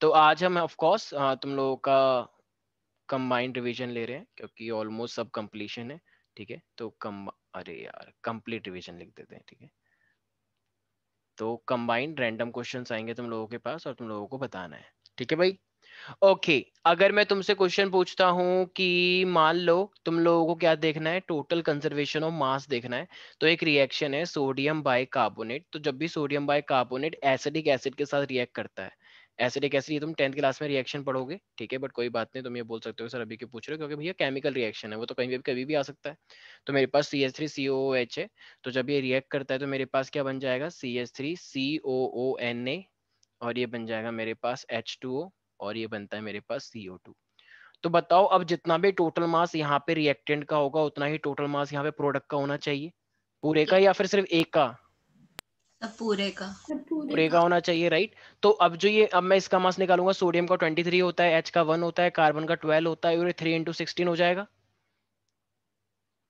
तो आज हम ऑफ कोर्स तुम लोगों का कंबाइंड रिवीजन ले रहे हैं क्योंकि ऑलमोस्ट सब कंप्लीशन है, ठीक है। तो अरे यार कंप्लीट रिवीजन लिख देते हैं, ठीक है। तो कंबाइंड रैंडम क्वेश्चंस आएंगे तुम लोगों के पास और तुम लोगों को बताना है, ठीक है भाई। ओके अगर मैं तुमसे क्वेश्चन पूछता हूं कि मान लो तुम लोगों को क्या देखना है, टोटल कंजर्वेशन ऑफ मास देखना है। तो एक रिएक्शन है सोडियम बाय कार्बोनेट, तो जब भी sodium bicarbonate acidic acid के साथ रिएक्ट करता है, एसिडिक एसिड, ये तुम 10th क्लास में रिएक्शन पढ़ोगे, ठीक है। बट कोई बात नहीं, तुम ये बोल सकते हो सर अभी क्यों पूछ रहे हो, क्योंकि भैया केमिकल रिएक्शन है, वो तो कभी भी आ सकता है। तो मेरे पास CH3COOH है, तो जब ये रिएक्ट करता है तो मेरे पास क्या बन जाएगा, CH3COONA, और ये बन जाएगा मेरे पास H2O, और ये बनता है मेरे पास CO2। तो बताओ अब जितना भी टोटल मास यहाँ पे रिएक्टेंट का होगा उतना ही टोटल मास यहाँ पे प्रोडक्ट का होना चाहिए, पूरे का या फिर सिर्फ एक का? पूरे का। पूरे का होना चाहिए, राइट। तो अब जो ये, अब मैं इसका मास निकालूंगा, सोडियम का 23 होता है, H का 1 होता है, कार्बन का 12 होता है, और ये 3 × 16 हो जाएगा,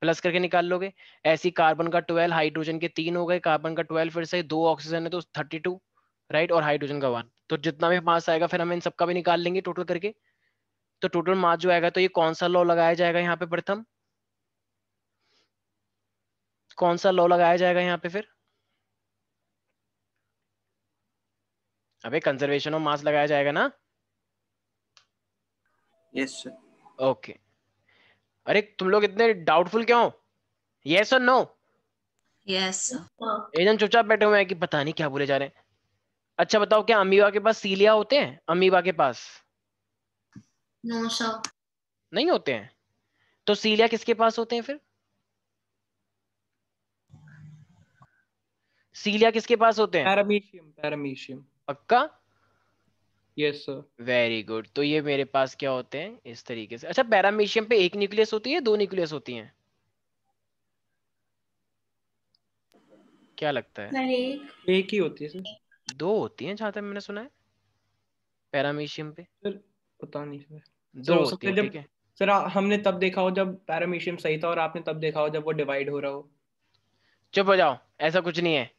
प्लस करके निकाल लोगे। ऐसी कार्बन का 12, हाइड्रोजन के 3 हो गए, कार्बन का 12, फिर से 2 ऑक्सीजन है तो 32, राइट, और हाइड्रोजन का 1। तो जितना भी मास आएगा फिर हम इन सबका भी निकाल लेंगे टोटल करके। तो टोटल मास जो आएगा, तो ये कौन सा लॉ लगाया जाएगा यहाँ पे प्रथम, कौन सा लॉ लगाया जाएगा यहाँ पे फिर? अबे कंजर्वेशन ऑफ मास लगाया जाएगा ना? Yes sir. ओके। अरे तुम लोग इतने डाउटफुल क्यों? यस और नो? यस। एकदम चुपचाप बैठे हुए हैं कि पता नहीं क्या बोले जा रहे हैं। अच्छा बताओ, क्या अमीबा के पास सीलिया होते हैं? अमीबा के पास नो सर। नहीं होते हैं। तो सीलिया किसके पास होते हैं फिर? सीलिया किसके पास होते हैं? पैरामीशियम। पैरामीशियम। पक्का? Yes sir. Very good. तो ये मेरे पास क्या होते हैं इस तरीके से। अच्छा पैरामीशियम पे एक न्यूक्लियस होती है, 2 न्यूक्लियस होती हैं? क्या लगता है? एक ही होती है सर। 2 होती हैं जहां तक मैंने सुना है पैरामीशियम पे। सर पता नहीं सर। सर 2 हो होती सकता है हैं, जब ठीक है। सर हमने तब देखा हो जब पैरामीशियम सही था, और आपने तब देखा हो जब वो डिवाइड हो रहा हो। चुप हो जाओ, ऐसा कुछ नहीं है,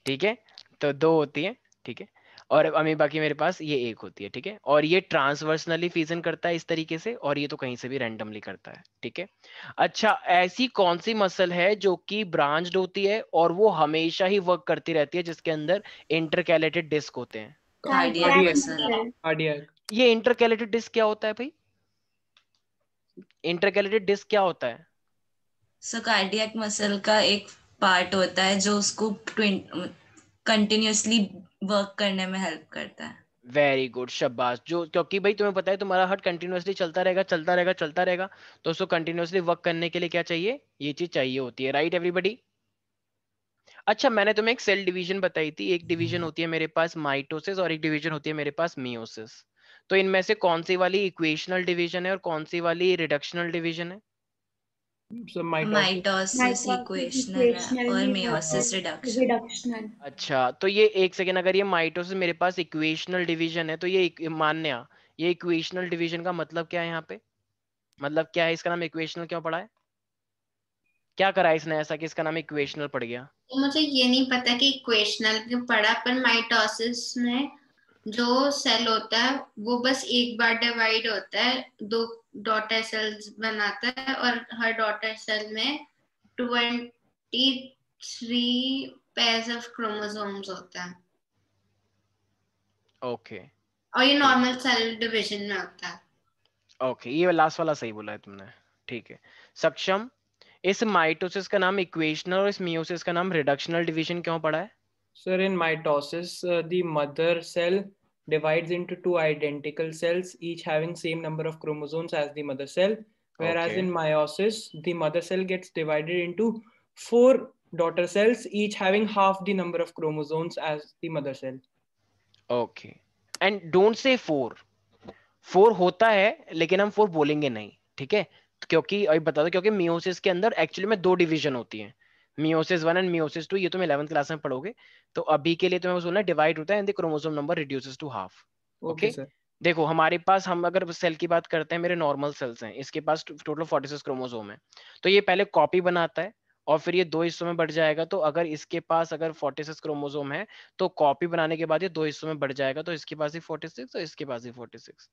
ठीक है। तो 2 होती है, ठीक है। और अमीबा की मेरे पास ये एक होती है, ठीक है। और ये ट्रांसवर्सनली फिजन करता है इस तरीके से, और ये तो कहीं से भी रैंडमली करता है, ठीक है। अच्छा ऐसी कौन सी मसल है जो कि ब्रांच्ड होती है और वो हमेशा ही वर्क करती रहती है, जिसके अंदर इंटरकैलेटेड डिस्क होते हैं? Cardiac muscle. कार्डियक। ये इंटरकैलेटेड डिस्क क्या होता है भाई? इंटरकैलेटेड डिस्क क्या होता है? सो कार्डियक मसल का एक पार्ट होता है जो उसको कंटिन्यूअसली वर्क करने में हेल्प करता है। वेरी गुड, शाबाश। जो क्योंकि भाई तुम्हें पता है तुम्हारा हार्ट कंटिन्यूअसली चलता रहेगा चलता रहेगा चलता रहेगा, तो उसको कंटिन्यूअसली वर्क करने के लिए क्या चाहिए, ये चीज चाहिए होती है, राइट एवरीबॉडी। अच्छा मैंने तुम्हें एक सेल डिवीजन बताई थी, एक डिवीजन होती है मेरे पास माइटोसिस और एक डिवीजन होती है मेरे पास मियोसिस। तो इनमें से कौन सी वाली इक्वेशनल डिवीजन है और कौन सी वाली रिडक्शनल डिवीजन है? Sir mitosis. माइटोसिस इक्वेशनल है और मेयोसिस रिडक्शन। अच्छा तो ये एक सेकेंड, अगर ये माइटोसिस मेरे पास इक्वेशनल डिवीजन है तो ये मान्य, ये इक्वेशनल डिवीजन का मतलब क्या है यहाँ पे, मतलब क्या है, इसका नाम इक्वेशनल क्यों पड़ा है? क्या करा है इसने ऐसा कि इसका नाम इक्वेशनल पड़ गया? तो मुझे ये नहीं पता कि इक्वेशनल क्यों पढ़ा, पर माइटोसिस में जो सेल होता है वो बस एक बार डिवाइड होता है, 2 डॉटर सेल्स बनाता है, और हर डॉटर सेल में 23 पेयर्स ऑफ क्रोमोसोम्स होता है। ओके और ये नॉर्मल सेल डिवीजन में होता है। ओके, ये लास्ट वाला सही बोला है तुमने, ठीक है। सक्षम, इस माइटोसिस का नाम इक्वेशनल और इस मियोसिस का नाम रिडक्शनल डिवीजन क्यों पड़ा है? Sir, in mitosis, the mother cell divides into 2 identical cells, each having same number of chromosomes as the mother cell. Whereas Okay. in meiosis, the mother cell gets divided into 4 daughter cells, each having half the number of chromosomes as the mother cell. Okay. And don't say 4. 4 होता है लेकिन हम 4 बोलेंगे नहीं, ठीक है। क्योंकि अभी बता दो, क्योंकि मियोसिस के अंदर एक्चुअली में 2 डिवीजन होती हैं, मियोसिस 1 एंड मियोसिस 2, ये तुम 11th क्लास में पढ़ोगे। तो अभी के लिए तुम्हें बोलना डिवाइड होता है and the chromosome number reduces to half. Okay, okay sir. देखो हमारे पास, हम अगर सेल की बात करते हैं, मेरे नॉर्मल सेल्स हैं, इसके पास टोटल 46 क्रोमोसोम है। तो ये पहले कॉपी बनाता है और फिर ये 2 हिस्सों में बढ़ जाएगा। तो अगर इसके पास अगर 46 क्रोमोसोम है तो कॉपी बनाने के बाद ये 2 हिस्सों में बढ़ जाएगा, तो इसके पास ही 46 और इसके पास ही 46.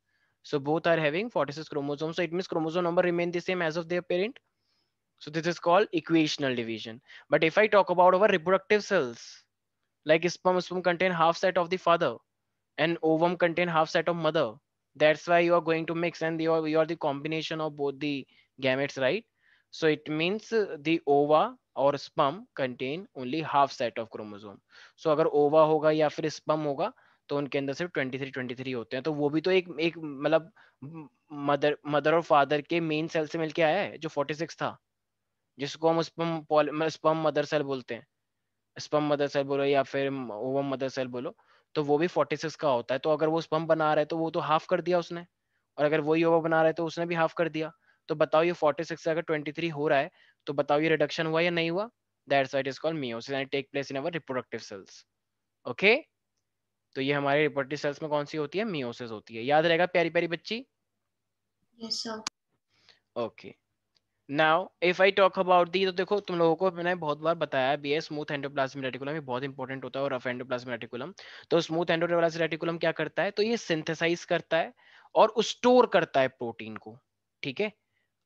So both are having 46 chromosomes. So it means chromosome number remain the same as of their parent. So this is called equational division. But if I talk about our reproductive cells, like sperm contain half set of the father and ovum contain half set of mother. That's why you are going to mix, and you are the combination of both the gametes, right? So it means the ova or sperm contain only half set of chromosome. So अगर ova होगा या फिर sperm होगा तो उनके अंदर सिर्फ 23 होते हैं। तो वो भी तो एक मतलब मदर और फादर के मेन सेल से मिलके आया है जो 46 था, जिसको हम स्पर्म मदर सेल बोलते हैं। स्पर्म मदर सेल बोलो या फिर ओवम मदर सेल बोलो, तो वो भी 46 का होता है। तो अगर वो स्पर्म बना रहा है तो वो तो हाफ कर दिया उसने, और अगर वही ओवा बना रहा है तो उसने भी हाफ कर दिया। तो बताओ ये 46 से अगर 23 हो रहा है तो बताओ ये रिडक्शन हुआ या नहीं हुआ? That's why it is called meiosis and take place in our reproductive cells. Okay, तो ये हमारे रिप्रोडक्टिव सेल्स में कौन सी होती है? meiosis होती है। याद रहेगा प्यारी प्यारी बच्ची? Yes sir. Okay, now if I talk about the, तो देखो तुम लोगों को मैंने बहुत बार बताया भी है, स्मूथ एंडोप्लाज्मिक रेटिकुलम ये बहुत इंपॉर्टेंट होता है, और रफ एंडोप्लाज्मिक रेटिकुलम। तो स्मूथ एंडोप्लाज्मिक रेटिकुलम क्या करता है? तो ये सिंथेसाइज करता है और स्टोर करता है प्रोटीन को, ठीक है?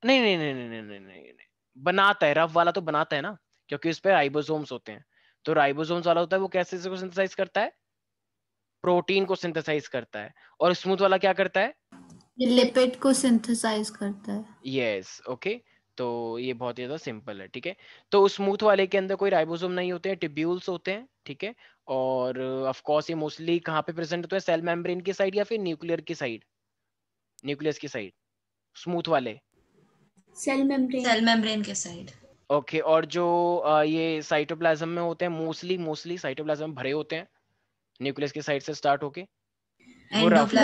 नहीं नहीं नहीं नहीं नहीं नहीं नहीं नहीं, बनाता है। रफ वाला तो बनाता है ना, क्योंकि उस पर राइबोसोम्स होते हैं। तो राइबोसोम्स वाला होता है वो कैसे इसको सिंथेसाइज करता है? प्रोटीन को सिंथेसाइज करता है। और स्मूथ वाला क्या करता है? ये लिपिड को सिंथेसाइज करता है। Yes, okay. तो ये बहुत ही ज्यादा सिंपल है, ठीक है। तो स्मूथ वाले के अंदर कोई राइबोसोम नहीं होते हैं, टिब्यूल्स होते हैं, ठीक है। और ऑफ कोर्स ये मोस्टली कहाँ पे प्रेजेंट होते हैं? सेल मेम्ब्रेन की साइड या फिर न्यूक्लियर की साइड? न्यूक्लियस की साइड स्मूथ वाले। सेल मेम्ब्रेन के साइड। ओके, और जो ये साइटोप्लाज्म में होते हैं, मोस्टली साइटोप्लाज्म में भरे होते हैं न्यूक्लियस की साइड से स्टार्ट होके, वो रफ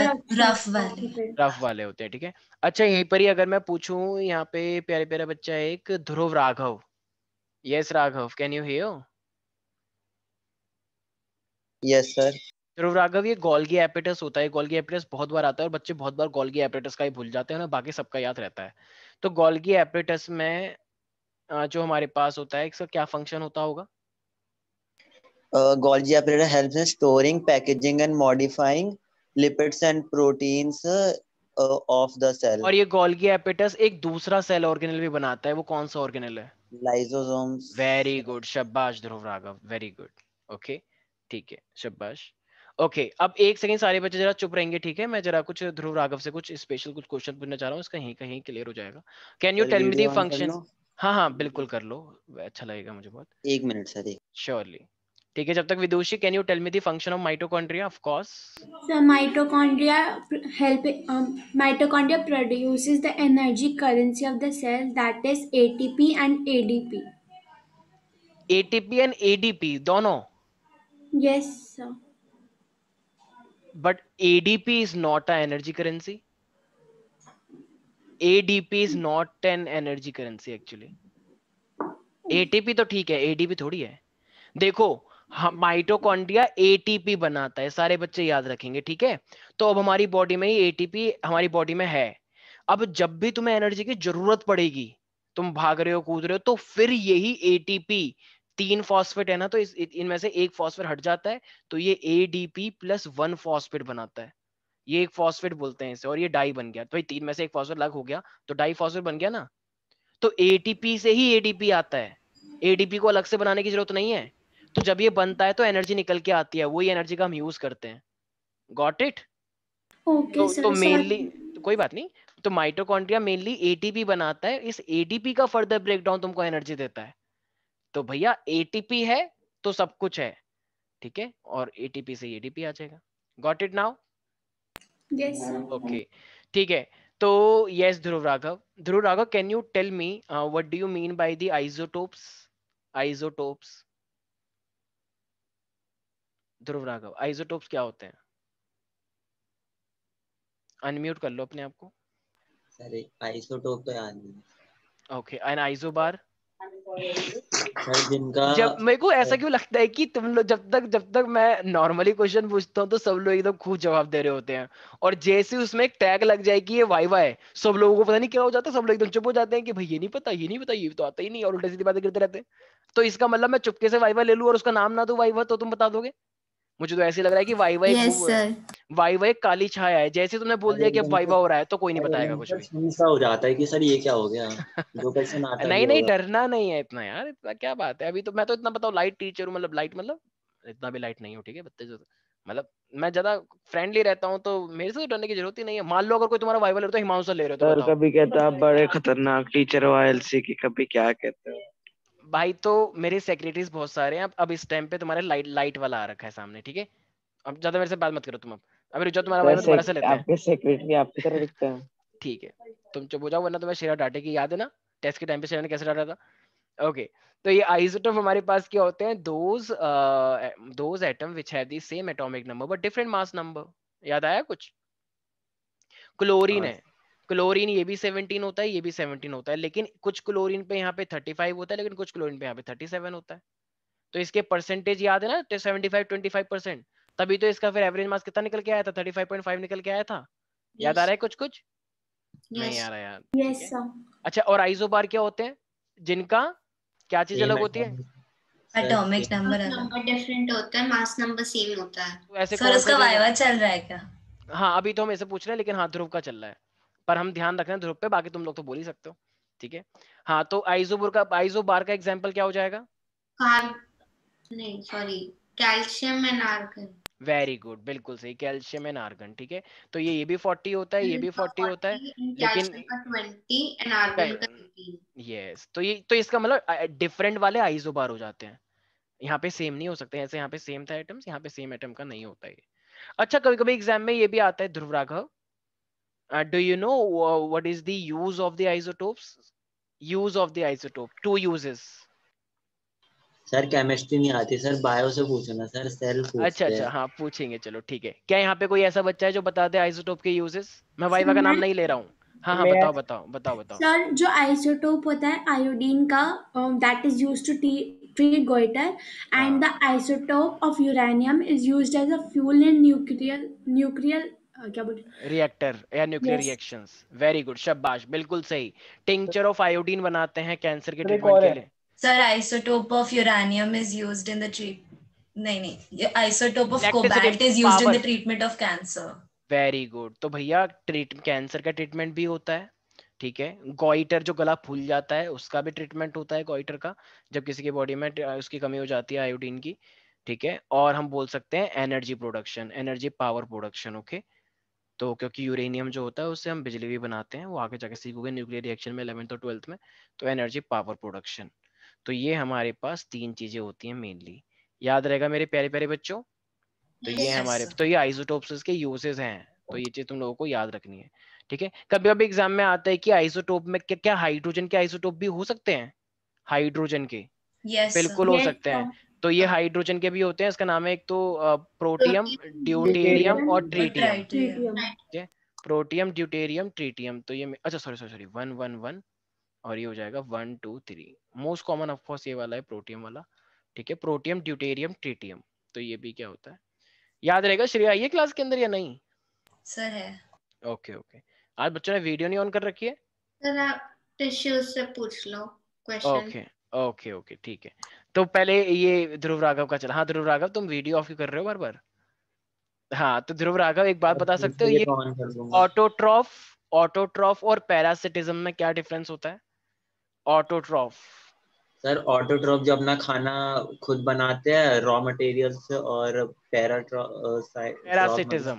वाले होते हैं, ठीक है। अच्छा, यहीं पर ही अगर मैं पूछूं, यहाँ पे प्यारे प्यारा बच्चा है एक Dhruv Raghav. Yes Raghav, can you hear? Yes sir. Dhruv Raghav, ये गोल्गी एपिटस होता है। गोल्गी एपिटस बहुत बार आता है और बच्चे बहुत बार गोल्गी एपिटस का ही भूल जाते हैं ना, बाकी सबका याद रहता है। तो गोल्गी एपिटस में जो हमारे पास होता है, इसका क्या फंक्शन होता होगा? Golgi apparatus helps in storing, packaging and modifying lipids and proteins of the cell. और ये गोल्गी एपिटस एक दूसरा सेल ऑर्गेनल भी बनाता है, वो कौन सा ऑर्गेनल है? Lysosomes. वेरी गुड, शाबाश ध्रुव राघव, वेरी गुड। ओके, ठीक है, शाबाश। ओके, अब एक सेकंड सारे बच्चे जरा चुप रहेंगे, ठीक है? मैं जरा कुछ ध्रुव राघव से कुछ स्पेशल कुछ क्वेश्चन पूछना चाह रहा हूँ, इसका कहीं कहीं क्लियर हो जाएगा। Can you sir tell me the video on कर फंक्शन? लो। हाँ हाँ बिल्कुल कर लो, अच्छा लगेगा मुझे बहुत। 1 मिनट सर। श्योरली, ठीक है। जब तक Vidushi, can you tell me the function of mitochondria? Of course. So mitochondria produces the energy currency of the cell, that is ATP and ADP. ATP and ADP दोनों? Yes sir. But ADP is not a energy currency. ADP is not an energy currency actually. ATP तो ठीक है, ADP थोड़ी है। देखो, mitochondria ATP बनाता है, सारे बच्चे याद रखेंगे, ठीक है? तो अब हमारी बॉडी में ही ATP हमारी बॉडी में है। अब जब भी तुम्हें एनर्जी की जरूरत पड़ेगी, तुम भाग रहे हो कूद रहे हो, तो फिर यही ATP, 3 फॉस्फेट है ना, तो इनमें से एक फॉस्फेट हट जाता है, तो ये ADP प्लस 1 फॉस्फेट बनाता है। ये एक फॉस्फेट बोलते हैं इसे, और ये डाई बन गया। तो भाई 3 में से एक फॉस्फेट अलग हो गया तो डाई फॉस्फेट बन गया ना। तो ATP से ही ADP आता है, ADP को अलग से बनाने की जरूरत नहीं है। तो जब ये बनता है तो एनर्जी निकल के आती है, वही एनर्जी का हम यूज करते हैं। Got it? Okay तो sir. मेनली, तो कोई बात नहीं, तो माइटोकॉन्ड्रिया मेनली ATP बनाता है, इस ATP का फर्दर ब्रेकडाउन तुमको एनर्जी देता है। तो भैया ATP है तो सब कुछ है, ठीक है? और ATP से ADP आ जाएगा। Got it now? Yes sir. Okay, ठीक है। तो yes Dhruv Raghav, can you tell me what do you mean by the isotopes? Isotopes, Dhruv Raghav, isotopes क्या होते हैं? अनम्यूट कर लो अपने आप को। सर आइसोटोप तो याद नहीं। Okay, and isobar? सर जिनका जब मेरे को ऐसा क्यों लगता है कि तुम लोग जब तक मैं नॉर्मली क्वेश्चन पूछता हूँ तो सब लोग एकदम खूब जवाब दे रहे होते हैं, और जैसे उसमें एक टैग लग जाए कि ये वाइवा है, सब लोगों को पता नहीं क्या हो जाता है, सब लोग एकदम चुप हो जाते हैं कि भाई ये नहीं पता, ये नहीं पता, ये तो आता ही नहीं, और उल्टी सीधी बातें करते रहते हैं। तो इसका मतलब मैं चुपके से वाइवा ले लूं और उसका नाम ना दूं वाइवा, तो तुम बता दोगे? मुझे तो ऐसे लग रहा है कि वाइवा एक यस सर। वाइवा एक काली छाया है, जैसे तुमने बोल दिया कि अब वाइवा हो रहा है तो कोई नहीं बताएगा कुछ भी। सा हो जाता है कि सर ये क्या हो गया, जो क्वेश्चन आता है नहीं ये नहीं, होगा। डरना नहीं है इतना यार, इतना क्या बात है। अभी तो मैं तो इतना बताऊं, लाइट टीचर हूँ, मतलब लाइट मतलब इतना भी लाइट नहीं हूँ, ठीक है बत्ते जो, मतलब मैं ज्यादा फ्रेंडली रहता हूँ, तो मेरे से तो डरने की जरूरत ही नहीं है। मान लो अगर कोई तुम्हारा वाइवा ले रहा है तो हिमांशु सर ले रहे हो तो सर बताओ। कभी कहते हो आप बड़े खतरनाक टीचर हो आईएलसी की, कभी क्या कहते हो। भाई तो मेरे सेक्रेटरीज बहुत सारे हैं, अब इस टाइम पे तुम्हारे लाइट लाइट वाला आ रखा है सामने, ठीक है। अब ज्यादा मेरे से बात मत करो तुम। अब अभी रुक जाओ, तुम्हारा वाइवा दोबारा से लेते हैं, आपके सेक्रेटरी आपकी तरह दिखते हैं। ठीक है। तुम चुप हो जाओ वरना तुम्हें शेरा डांटे की, याद है ना टेस्ट के टाइम पे शेरा ने कैसे डांटा था। ओके, तो ये आइसोटोप हमारे पास क्या होते हैं? Those atom which have the same atomic number but different mass number. याद आया कुछ? क्लोरीन है, क्लोरीन ये भी 17 होता है, ये भी 17 होता है, लेकिन कुछ क्लोरीन पे यहाँ पे 35 होता है, लेकिन कुछ क्लोरीन पे यहाँ पे 37 होता है। तो इसके परसेंटेज याद है ना, 75-25%। तभी तो इसका फिर एवरेज मास कितना निकल के आया था? 35.5 निकल के आया था। याद आ रहा है कुछ कुछ? नहीं आ रहा यार, ठीक यस है। सर। अच्छा, और आइसोबार क्या होते हैं जिनका क्या चीज अलग होती है? एटॉमिक नंबर अलग। नंबर डिफरेंट होता है, मास नंबर सेम होता है। तो ऐसे सर कौन उसका से वाइवा चल रहा है क्या? हाँ अभी तो हम ऐसे पूछ रहे हैं, लेकिन हाँ ध्रुव का चल रहा है, पर हम ध्यान रख रहे हैं ध्रुव पे, बाकी तुम लोग तो बोल ही सकते हो, ठीक है। हाँ तो आइसोबार का एग्जाम्पल क्या हो जाएगा? कार्ब नहीं sorry, calcium and argon. Very good, बिल्कुल सही, कैल्शियम एंड आर्गन, ठीक है। तो ये भी 40 होता है, ये भी 40 होता है, लेकिन कैल्शियम का 20 एंड आर्गन का 18। यस, तो ये तो इसका मतलब डिफरेंट वाले आइसोबार हो जाते हैं, यहाँ पे सेम नहीं हो सकते। ऐसे यहाँ पे सेम था एटम्स, यहाँ पे सेम एटम का नहीं होता है। अच्छा, कभी कभी एग्जाम में ये भी आता है Dhruv Raghav, do you know what is the use of the isotopes? Use of the isotope, two uses. Sir chemistry नहीं आती सर, बायो से पूछना सर, सेल अच्छा पूछते अच्छा, हैं। हाँ पूछेंगे, चलो ठीक है। क्या यहाँ पे कोई ऐसा बच्चा है जो बता दे आइसोटोप के यूजेस? मैं सर वाइवा का नाम मैं नहीं ले रहा हूँ। हाँ हाँ, मैं बताओ बताओ बताओ बताओ। सर जो आइसोटोप होता है आयोडीन का, that is used to treat goiter, and the isotope of uranium is used as a fuel in nuclear क्या बोलते रिएक्टर या nuclear yes. Reactions, very good, शाबाश, बिल्कुल सही। टिंचर ऑफ आयोडीन बनाते हैं कैंसर के सर एक ट्रीटमेंट और के है। लिए। Sir isotope of uranium is used in the नहीं, isotope of electricity cobalt is used in power, the treatment of cancer. Very good. तो भैया कैंसर का ट्रीटमेंट भी होता है, ठीक है। गॉइटर जो गला फूल जाता है उसका भी ट्रीटमेंट होता है, गॉइटर का, जब किसी की बॉडी में उसकी कमी हो जाती है आयोडीन की, ठीक है। और हम बोल सकते हैं energy production, energy power production, okay. तो क्योंकि यूरेनियम जो होता है उससे हम बिजली भी बनाते हैं, वो आगे जाके सीखोगे न्यूक्लियर रिएक्शन में 11th और 12th में। तो एनर्जी पावर प्रोडक्शन, तो ये हमारे पास तीन चीजें होती हैं मेनली, याद रहेगा मेरे प्यारे प्यारे बच्चों। तो ये यस हमारे, सर। तो ये आइसोटोप्स के यूजेस हैं, तो ये चीज तुम लोगों को याद रखनी है, ठीक है। कभी कभी एग्जाम में आता है कि आइसोटोप में क्या क्या हाइड्रोजन के आइसोटोप भी हो सकते हैं? हाइड्रोजन के यस बिल्कुल सर। हो यस सकते हैं। सर। तो ये हाइड्रोजन के भी होते हैं, इसका नाम है एक तो प्रोटियम, ड्यूटेरियम ड्यूटेरियम और और ट्रीटियम, ट्राइटियम। ठीक है। प्रोटियम, ड्यूटेरियम, ट्रीटियम, तो ये अच्छा सॉरी सॉरी सॉरी, 1 1 1, और ये हो जाएगा 1 2 3। मोस्ट कॉमन ऑफकोर्स ये वाला है, प्रोटियम वाला, ठीक है। प्रोटियम, ड्यूटेरियम, ट्रीटियम, तो ये भी क्या होता है, याद रहेगा। श्रेया ये क्लास के अंदर या नहीं? सर है। Okay okay. आज बच्चों ने वीडियो नहीं ऑन कर रखी है? सर आप टिश्यू से पूछ लो क्वेश्चन। ओके ओके ओके, ठीक है। तो पहले ये ध्रुव राघव का चला। हाँ ध्रुव राघव, तुम वीडियो ऑफ क्यों कर रहे हो बार बार? हाँ तो ध्रुव राघव एक बात बता सकते हो, ये ऑन कर दूंगा। ऑटोट्रॉफ, ऑटोट्रॉफ और पैरासिटिज्म में क्या डिफरेंस होता है? ऑटोट्रॉफ, सर ऑटोट्रॉफ जो अपना खाना खुद बनाते हैं रॉ मटेरियल से, और पैराट्रॉफ मतलब, पैरासिटिज्म,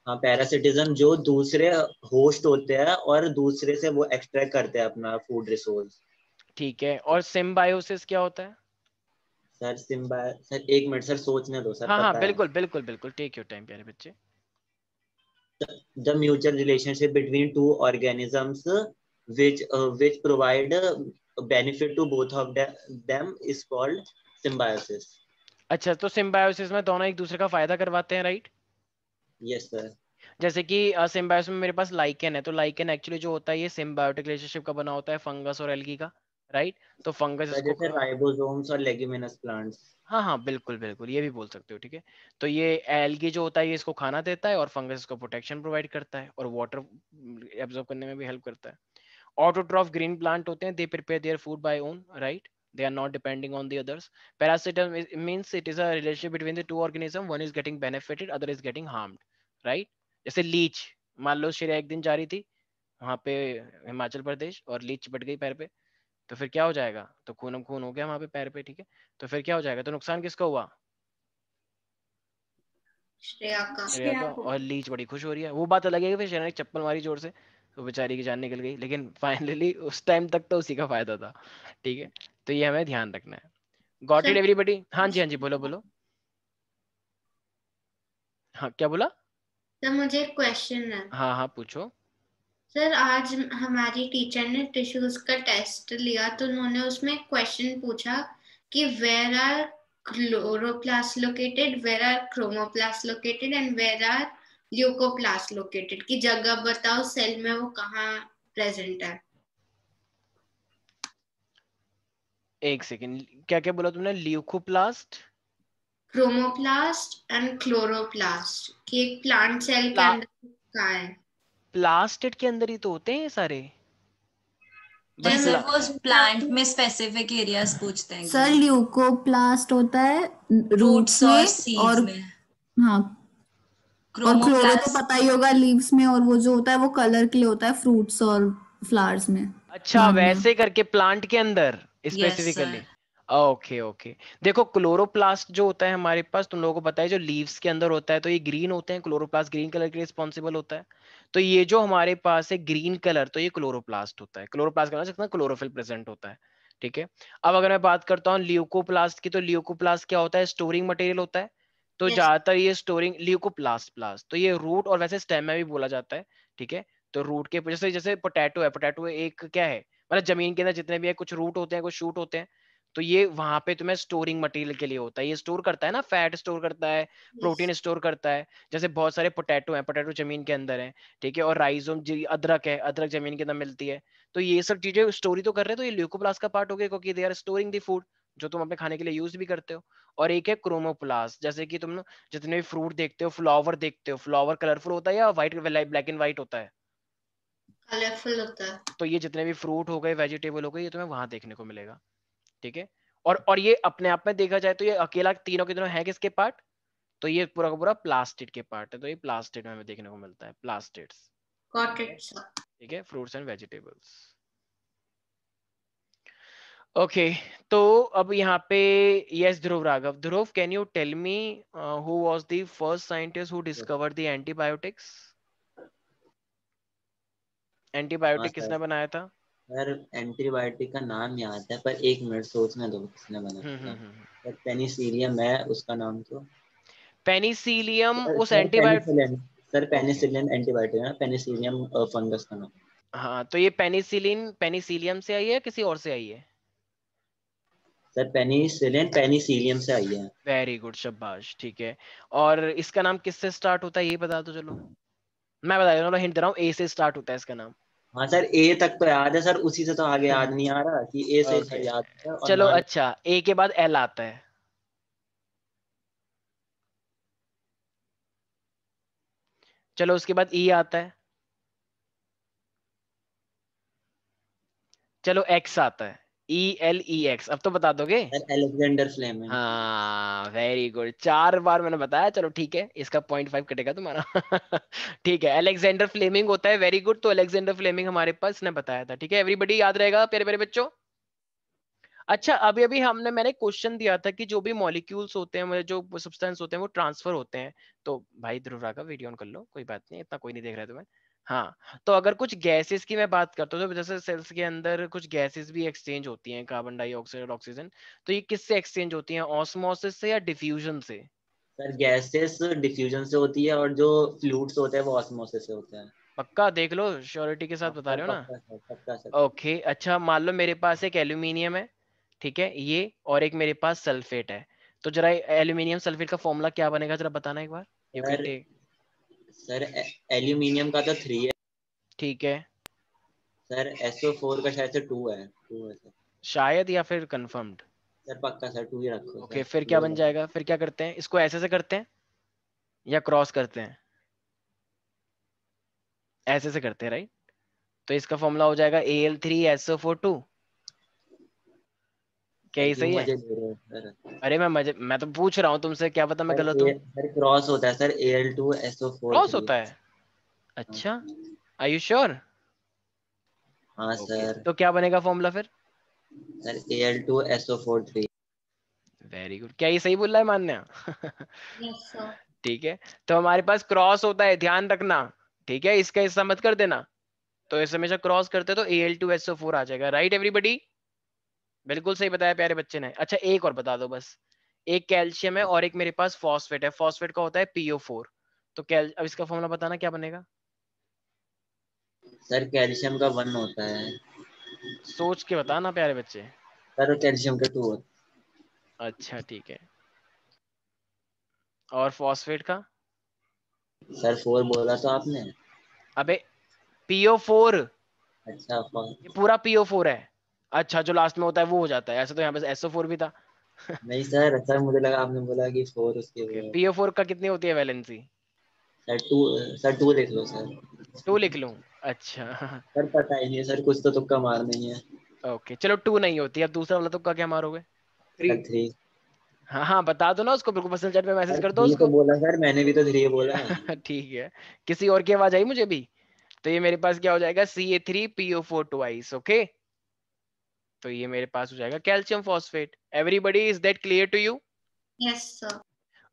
हाँ पैरासिटिज्म जो दूसरे होस्ट होते हैं और दूसरे से वो एक्सट्रैक्ट करते हैं अपना फूड रिसोर्स। ठीक है। और सिम्बायोसिस क्या होता है? सर सर एक मिनट सर सोचने दो सर, हाँ हाँ पता है। बिल्कुल बिल्कुल बिल्कुल, टेक योर टाइम प्यारे बच्चे। The mutual relationship between two organisms which provide benefit to both of them is called symbiosis. अच्छा, तो सिम्बायोसिस में दोनों एक दूसरे का फायदा करवाते हैं, राइट? Yes sir. जैसे कि सिम्बायोसिस में मेरे पास लाइकेन है, तो लाइकेन एक्चुअली जो होता है ये सिम्बायोटिक रिलेशनशिप का बना होता है फंगस और एल्गी का, राइट। तो फंगस जैसे इसको राइबोसोम्स और लेग्यूमिनस प्लांट्स। हाँ हाँ बिल्कुल बिल्कुल, ये भी बोल सकते हो, ठीक है। तो ये एल्गी जो होता है ये इसको खाना देता है और फंगस इसको प्रोटेक्शन प्रोवाइड करता है और वाटर एब्जॉर्ब करने में भी हेल्प करता है। ऑटोट्रॉफ ग्रीन प्लांट होते हैं, they prepare their food by own, right, they are not depending on the others. Parasitism means it is a relationship between the two organisms, one is getting benefited, other is getting harmed, right? जैसे Leach, मान लो श्रेया एक दिन जा रही थी वहां पे हिमाचल प्रदेश और लीच चिपट गई पैर पे, तो फिर क्या हो जाएगा, तो खून खून हो गया वहां पे पैर पे, ठीक है। तो फिर क्या हो जाएगा, तो नुकसान किसका हुआ, श्रेया का। श्रेया का। और लीच बड़ी खुश हो रही है, वो बात अलग है कि फिर श्रेया ने चप्पल मारी जोर से तो बेचारी की जान निकल गई, लेकिन फाइनली उस टाइम तक तो उसी का फायदा था, ठीक है। तो ये हमें ध्यान रखना है। Got it everybody? हाँ जी हाँ जी, बोलो बोलो। हाँ क्या बोला? सर मुझे एक क्वेश्चन है। हाँ हाँ पूछो। सर आज हमारी टीचर ने टिश्यूज का टेस्ट लिया तो उन्होंने उसमें क्वेश्चन पूछा कि where are chloroplast located, where are chromoplast located and where are leucoplast located, की जगह बताओ सेल में वो कहाँ प्रेजेंट है। एक सेकेंड, क्या क्या बोला तुमने? ल्यूकोप्लास्ट, क्रोमोप्लास्ट एंड क्लोरोप्लास्ट, कि एक प्लांट सेल के अंदर कहाँ है। प्लास्टिड के अंदर ही तो होते हैं ये सारे। नहीं सर, वो प्लांट में स्पेसिफिक एरियाज पूछते हैं। सर ल्यूकोप्लास्ट होता है रूट्स और सीड्स में। हाँ, और क्लोरो तो पता ही होगा लीव्स में, और वो जो होता है वो कलर के लिए होता है फ्रूट्स और फ्लावर्स में। अच्छा वैसे करके प्लांट के अंदर स्पेसिफिकली। ओके ओके, देखो क्लोरोप्लास्ट जो होता है हमारे पास, तुम लोगों को पता है जो लीव्स के अंदर होता है तो ये ग्रीन होते हैं, क्लोरोप्लास्ट ग्रीन कलर के लिए रिस्पॉन्सिबल होता है। तो ये जो हमारे पास है ग्रीन कलर, तो ये क्लोरोप्लास्ट होता है। क्लोरोप्लास्ट का मतलब क्लोरोफिल प्रेजेंट होता है, ठीक है। अब अगर मैं बात करता हूँ ल्यूकोप्लास्ट की, तो ल्यूकोप्लास्ट क्या होता है, स्टोरिंग मटेरियल होता है। तो ज्यादातर ये स्टोरिंग ल्यूकोप्लास्ट प्लास्ट, तो ये रूट और वैसे स्टेम में भी बोला जाता है, ठीक है। तो रूट के जैसे जैसे पोटैटो है, पोटैटो एक क्या है, मतलब जमीन के अंदर जितने भी है कुछ रूट होते हैं कुछ शूट होते हैं, तो ये वहां पे तुम्हें स्टोरिंग मटेरियल के लिए होता है। ये स्टोर करता है ना, फैट स्टोर करता है, प्रोटीन स्टोर करता है। जैसे बहुत सारे पोटैटो हैं, पोटैटो जमीन के अंदर है, ठीक है। और राइजोम अदरक है, अदरक जमीन के अंदर मिलती है। तो ये सब चीजें स्टोरी तो कर रहे हैं, तो ये ल्यूकोप्लास्ट का पार्ट हो गया, क्योंकि they are storing the food जो तुम अपने खाने के लिए यूज भी करते हो। और एक है क्रोमोप्लास्ट, जैसे कि तुम जितने भी फ्रूट देखते हो, फ्लावर देखते हो, फ्लावर कलरफुल होता है या व्हाइट ब्लैक एंड व्हाइट होता है? कलरफुल होता है। तो ये जितने भी फ्रूट हो गए, वेजिटेबल हो गए, ये तुम्हें वहां देखने को मिलेगा, ठीक है। और ये अपने आप में देखा जाए तो ये अकेला तीनों के तीनों है किसके पार्ट, तो ये पूरा का पूरा प्लास्टिड के पार्ट है। तो ये प्लास्टिड में हमें देखने को मिलता है, प्लास्टिड्स, ठीक है, फ्रूट्स एंड वेजिटेबल्स। ओके, तो अब यहाँ पे yes Dhruv Raghav, Dhruv can you tell me who was the first scientist who discovered the antibiotics? Antibiotic किसने बनाया था? सर एंटीबायोटिक का नाम याद है पर एक मिनट सोचने दो किसने बनाया था। सर पेनिसिलियम है उसका नाम। तो पेनिसिलियम उस एंटीबायोटिक, सर पेनिसिलिन एंटीबायोटिक है ना, पेनिसिलियम फंगस का नाम। हाँ, तो ये पेनिसिलिन पेनिसिलियम से आई है किसी और से आई है? सर पेनिसिलिन पेनिसिलियम से आई है। वेरी गुड, शाबाश, ठीक है। और इसका नाम किससे स्टार्ट होता है ये बता दो। चलो मैं बता रहा हूँ, हिंट दे रहा हूँ, ए से स्टार्ट होता है इसका नाम। हाँ सर ए तक तो याद है सर, उसी से तो आगे याद नहीं आ रहा कि ए से सर याद है। और चलो अच्छा, ए के बाद एल आता है, चलो उसके बाद ई आता है, चलो एक्स आता है, ELEX। अब तो बता दोगे? Alexander Fleming. हाँ वेरी गुड, 4 बार मैंने बताया। चलो ठीक है, इसका 0.5 कटेगा तुम्हारा ठीक है, अलेक्जेंडर फ्लेमिंग होता है, वेरी गुड। तो अलेक्जेंडर फ्लेमिंग हमारे पास ने बताया था, ठीक है। एवरीबॉडी याद रहेगा प्यारे प्यारे बच्चों? अच्छा, अभी अभी मैंने क्वेश्चन दिया था कि जो भी मॉलिक्यूल्स होते हैं, जो सब्सटेंस होते हैं, वो ट्रांसफर होते हैं। तो भाई ध्रुव राघव वीडियो ऑन कर लो, कोई बात नहीं, इतना कोई नहीं देख रहा है तुम्हें। हाँ, तो अगर कुछ गैसेस की मैं बात करता हूँ, तो जैसे सेल्स के अंदर कुछ गैसेस भी एक्सचेंज होती हैं, कार्बन डाइऑक्साइड और ऑक्सीजन। तो ये किससे एक्सचेंज होती हैं, ऑस्मोसिस से या डिफ्यूजन से? सर गैसेस डिफ्यूजन से होती है और जो फ्लूइड्स होते हैं वो ऑस्मोसिस से होते हैं। पक्का देख लो, श्योरिटी के साथ बता रहे हो ना? पक्का सर। ओके, अच्छा मान लो मेरे पास एक एल्यूमिनियम है, ठीक है, ये, और एक मेरे पास सल्फेट है। तो जरा एल्यूमिनियम सल्फेट का फॉर्मूला क्या बनेगा, जरा बताना एक बार। You can take. Sir aluminium का तो 3 है, ठीक है सर SO4 का शायद से 2 है सर। शायद या फिर कंफर्म्ड? सर पक्का सर 2 ही रखो। ओके, फिर क्या बन जाएगा? फिर क्या करते हैं, इसको ऐसे से करते हैं या क्रॉस करते हैं? ऐसे से करते हैं, राइट? तो इसका फॉर्मूला हो जाएगा Al3SO42। क्या ये सही है? मजे ले रहे हो सर। अरे मैं तो पूछ रहा हूँ तुमसे, क्या पता मैं गलत हूँ। सर क्रॉस होता है सर, Al2SO4। क्रॉस होता है? अच्छा, आर यू श्योर? हाँ सर। तो क्या बनेगा फॉर्मूला फिर? Sir Al2SO43। Very good. क्या ये सही बोल रहा है मान्या? Yes sir. ठीक है, तो हमारे पास क्रॉस होता है, ध्यान रखना, ठीक है? इसका हिस्सा मत कर देना। तो इस हमेशा क्रॉस करते तो Al2SO4 आ जाएगा, राइट एवरीबडी? बिल्कुल सही बताया प्यारे बच्चे ने। अच्छा, एक और बता दो बस, एक कैल्शियम है और एक मेरे पास फॉस्फेट है, फॉस्फेट का होता है PO4। तो अब इसका फॉर्मूला बताना क्या बनेगा? सर कैल्शियम का 1 होता है। सोच के बताना प्यारे बच्चे। सर कैल्शियम का 2 होता है। अच्छा ठीक है, और फॉस्फेट का? सर 4 बोला तो आपने। अबे PO4, अच्छा ये पूरा PO4 है। अच्छा, जो लास्ट में होता है वो हो जाता है, ऐसे तो यहाँ पे SO4 भी था। नहीं सर, सर मुझे लगा आपने बोला कि 4 उसके वो। PO4 का कितनी होती है वैलेंसी? सर 2, सर 2 लिख लो सर। 2 लिख लूं? अच्छा सर पता ही नहीं है सर, कुछ तो तुक्का मार नहीं है। ओके चलो, 2 नहीं होती। अब दूसरा वाला तुक्का क्या मारोगे? 3। 3। हाँ हाँ, बता दो ना उसको, बिल्कुल पर्सनल चैट पे मैसेज कर दो 3 तो उसको। बोला सर, मैंने भी तो 3 बोला। ठीक है, किसी और की आवाज आई मुझे भी। तो ये मेरे पास क्या हो जाएगा? Ca3PO4 twice. ओके, तो ये मेरे पास हो जाएगा calcium phosphate. Everybody, is that clear to you? Yes sir.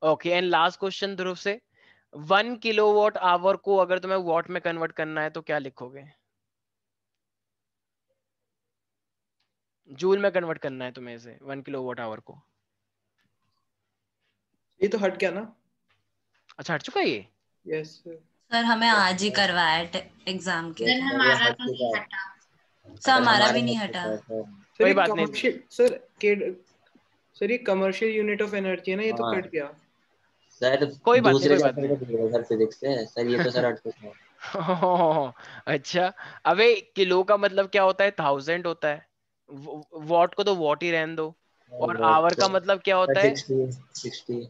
Okay, and last question Dhruv से, 1 किलोवाट आवर को अगर तुम्हें वॉट में कन्वर्ट करना है तो क्या लिखोगे? जूल में कन्वर्ट करना है तुम्हें इसे, 1 किलोवाट आवर को। ये तो हट गया ना? अच्छा, हट चुका है ये? Yes sir. सर हमें आज ही करवाया एग्जाम के। सर हमारा तो नहीं हटा। सर हमारा भी नहीं हटा। सर ये कमर्शियल सर ये कमर्शियल यूनिट ऑफ एनर्जी है ना, ये तो कट गया सर। कोई बात नहीं, दूसरे कोई बात चैप्टर को दिया सर फिजिक्स से सर, ये तो सर 8 है। अच्छा, अबे किलो का मतलब क्या होता है? 1000 होता है। वॉट को तो वॉट ही रहने दो। और आवर का मतलब क्या होता है? 60।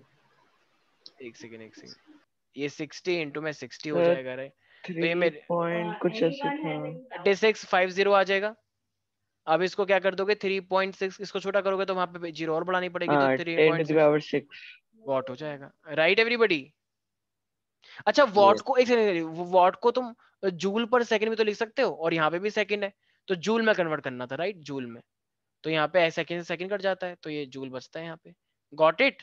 एक सेकंड, ये 60 इंटू में 60 हो जाएगा, राइट? तो ये मेरे कुछ ऐसे था। 3650 आ जाएगा। अब इसको क्या कर दोगे? 3.6, इसको छोटा करोगे तो वहां पे जीरो और बढ़ानी पड़ेगी, तो 3.6 वॉट हो जाएगा, राइट एवरीबॉडी? अच्छा, वॉट को एक सेकंड, वॉट को तुम जूल पर सेकंड भी तो लिख सकते हो, और यहाँ पे भी सेकंड है, तो जूल में कन्वर्ट करना था, राइट? जूल में, तो यहाँ पे सेकंड से सेकंड कट जाता है, तो ये जूल बचता है यहाँ पे। Got it?